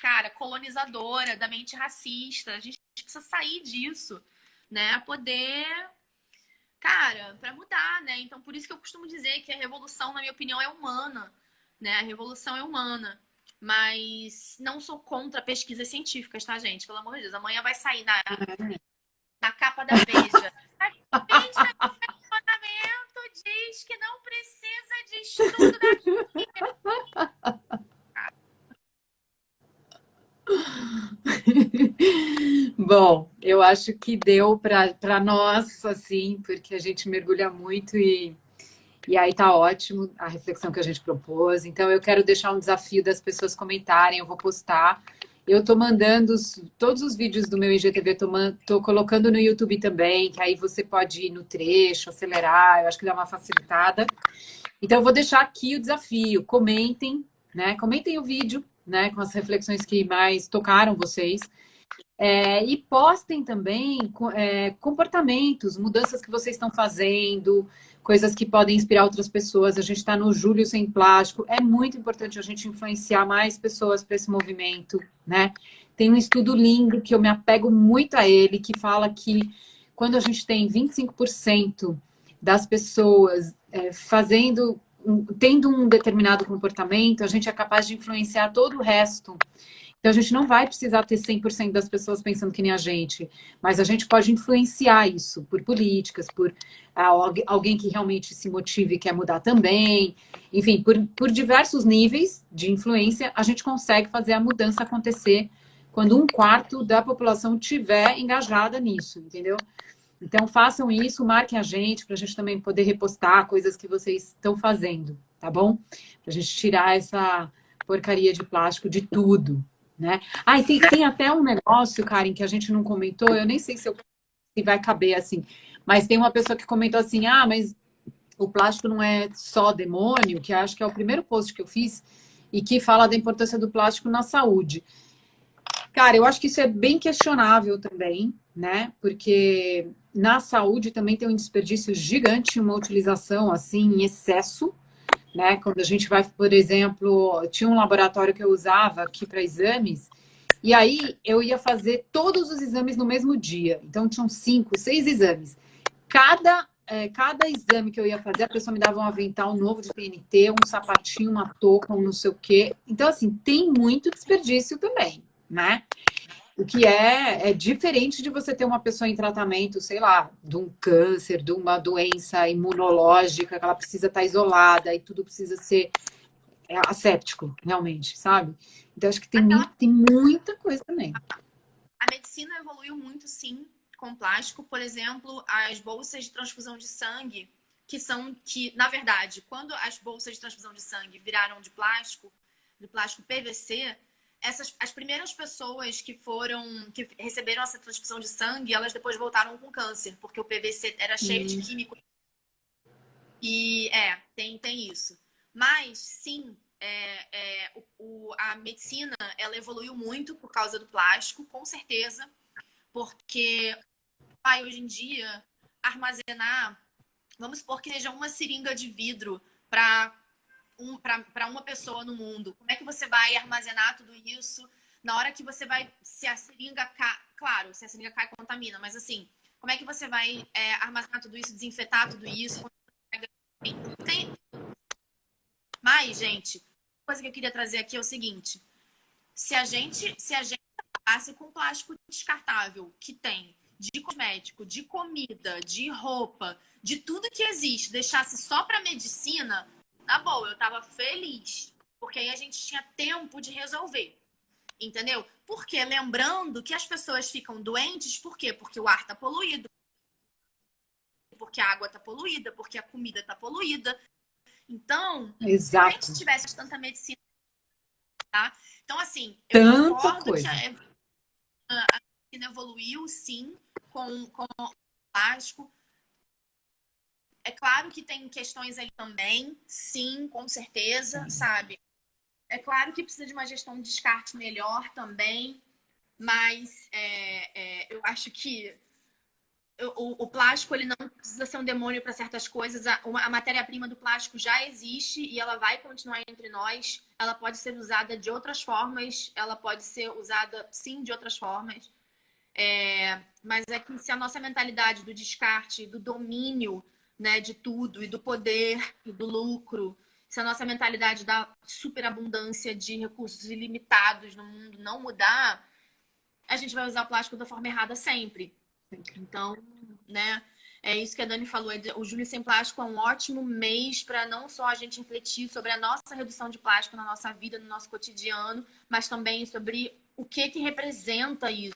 cara, colonizadora, da mente racista, a gente precisa sair disso, né? Poder, cara, para mudar, né? Então, por isso que eu costumo dizer que a revolução, na minha opinião, é humana, né? A revolução é humana. Mas não sou contra pesquisas científicas, tá, gente? Pelo amor de Deus, amanhã vai sair na capa da Veja. A revista de relacionamento diz que não precisa de estudo da... Bom, eu acho que deu para nós, assim, porque a gente mergulha muito e aí tá ótimo a reflexão que a gente propôs. Então, eu quero deixar um desafio das pessoas comentarem, eu vou postar. Eu tô mandando todos os vídeos do meu IGTV, tô colocando no YouTube também, que aí você pode ir no trecho, acelerar, eu acho que dá uma facilitada. Então, eu vou deixar aqui o desafio. Comentem, né? Comentem o vídeo, né? Com as reflexões que mais tocaram vocês. E postem também comportamentos, mudanças que vocês estão fazendo, coisas que podem inspirar outras pessoas. A gente está no Julho Sem Plástico. É muito importante a gente influenciar mais pessoas para esse movimento, né? Tem um estudo lindo que eu me apego muito a ele, que fala que quando a gente tem 25% das pessoas tendo um determinado comportamento, a gente é capaz de influenciar todo o resto. Então, a gente não vai precisar ter 100% das pessoas pensando que nem a gente, mas a gente pode influenciar isso por políticas, por alguém que realmente se motive e quer mudar também. Enfim, por diversos níveis de influência, a gente consegue fazer a mudança acontecer quando um quarto da população tiver engajada nisso, entendeu? Então, façam isso, marquem a gente, para a gente também poder repostar coisas que vocês estão fazendo, tá bom? Para a gente tirar essa porcaria de plástico de tudo, né? E tem até um negócio, Karen, que a gente não comentou, eu nem sei se vai caber assim, mas tem uma pessoa que comentou assim, mas o plástico não é só demônio, que acho que é o primeiro post que eu fiz, e que fala da importância do plástico na saúde. Cara, eu acho que isso é bem questionável também, né? Porque na saúde também tem um desperdício gigante, uma utilização assim em excesso, né? Quando a gente vai, por exemplo, tinha um laboratório que eu usava aqui para exames, e aí eu ia fazer todos os exames no mesmo dia. Então tinham 5, 6 exames. Cada exame que eu ia fazer, a pessoa me dava um avental novo de TNT, um sapatinho, uma touca, um não sei o quê. Então, assim, tem muito desperdício também, né? O que é diferente de você ter uma pessoa em tratamento, sei lá, de um câncer, de uma doença imunológica, que ela precisa estar isolada e tudo precisa ser asséptico, realmente, sabe? Então, acho que tem muita coisa também. A medicina evoluiu muito, sim, com plástico. Por exemplo, as bolsas de transfusão de sangue, na verdade, quando as bolsas de transfusão de sangue viraram de plástico PVC, as primeiras pessoas que receberam essa transfusão de sangue, elas depois voltaram com câncer, porque o PVC era cheio de químicos. E tem isso. Mas, sim, a medicina, ela evoluiu muito por causa do plástico, com certeza, porque hoje em dia, armazenar, vamos supor que seja uma seringa de vidro para uma pessoa no mundo. Como é que você vai armazenar tudo isso? Na hora que você vai, se a seringa cai, claro, se a seringa cai, contamina, mas assim, como é que você vai armazenar tudo isso, desinfetar tudo isso? Mas, gente, uma coisa que eu queria trazer aqui é o seguinte: se a gente trabalhasse com plástico descartável que tem de cosmético, de comida, de roupa, de tudo que existe, deixasse só para medicina, tá bom, eu tava feliz, porque aí a gente tinha tempo de resolver, entendeu? Porque lembrando que as pessoas ficam doentes, por quê? Porque o ar tá poluído, porque a água tá poluída, porque a comida tá poluída. Então, Exato. se a gente tivesse tanta medicina, tá? Então, assim, eu concordo coisa. Que a medicina evoluiu, sim, com o plástico. É claro que tem questões aí também, sim, com certeza, sabe? É claro que precisa de uma gestão de descarte melhor também, mas eu acho que o plástico ele não precisa ser um demônio para certas coisas. A matéria-prima do plástico já existe e ela vai continuar entre nós. Ela pode ser usada de outras formas, ela pode ser usada, sim, de outras formas. Mas é que se a nossa mentalidade do descarte, do domínio, né, de tudo, e do poder, e do lucro, se a nossa mentalidade da superabundância de recursos ilimitados no mundo não mudar, a gente vai usar o plástico da forma errada sempre. Então, né, é isso que a Dani falou. O Julho Sem Plástico é um ótimo mês para não só a gente refletir sobre a nossa redução de plástico na nossa vida, no nosso cotidiano, mas também sobre o que representa isso,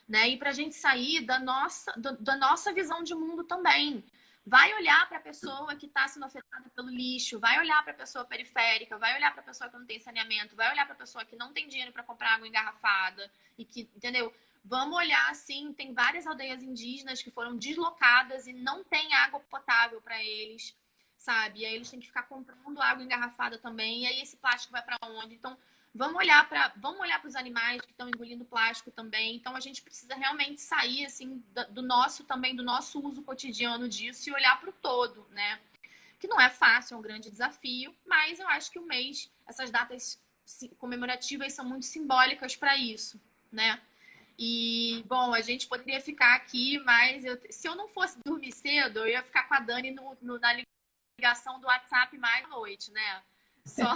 né? E para a gente sair da nossa visão de mundo também. Vai olhar para a pessoa que está sendo afetada pelo lixo, vai olhar para a pessoa periférica, vai olhar para a pessoa que não tem saneamento, vai olhar para a pessoa que não tem dinheiro para comprar água engarrafada e que, entendeu? Vamos olhar assim, tem várias aldeias indígenas que foram deslocadas e não tem água potável para eles, sabe? E aí eles têm que ficar comprando água engarrafada também, e aí esse plástico vai para onde? Então, vamos olhar para os animais que estão engolindo plástico também. Então, a gente precisa realmente sair assim do nosso uso cotidiano disso e olhar para o todo, né? Que não é fácil, é um grande desafio, mas eu acho que o mês, essas datas comemorativas são muito simbólicas para isso, né? E, bom, a gente poderia ficar aqui, mas se eu não fosse dormir cedo, eu ia ficar com a Dani na ligação do WhatsApp mais à noite, né? Só...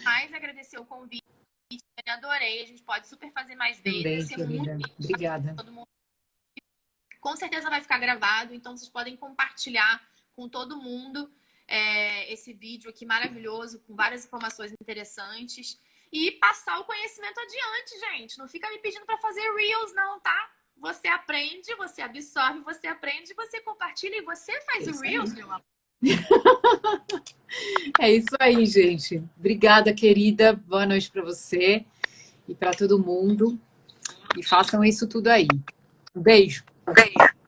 mais agradecer o convite, eu adorei, a gente pode super fazer mais vezes. Também, querida. Obrigada. Todo mundo. Com certeza vai ficar gravado, então vocês podem compartilhar com todo mundo esse vídeo aqui maravilhoso, com várias informações interessantes. E passar o conhecimento adiante, gente. Não fica me pedindo para fazer Reels, não, tá? Você aprende, você absorve, você aprende, você compartilha e você faz o Reels, meu amor. É isso aí, gente. Obrigada, querida. Boa noite para você e para todo mundo. E façam isso tudo aí. Um beijo. Um beijo.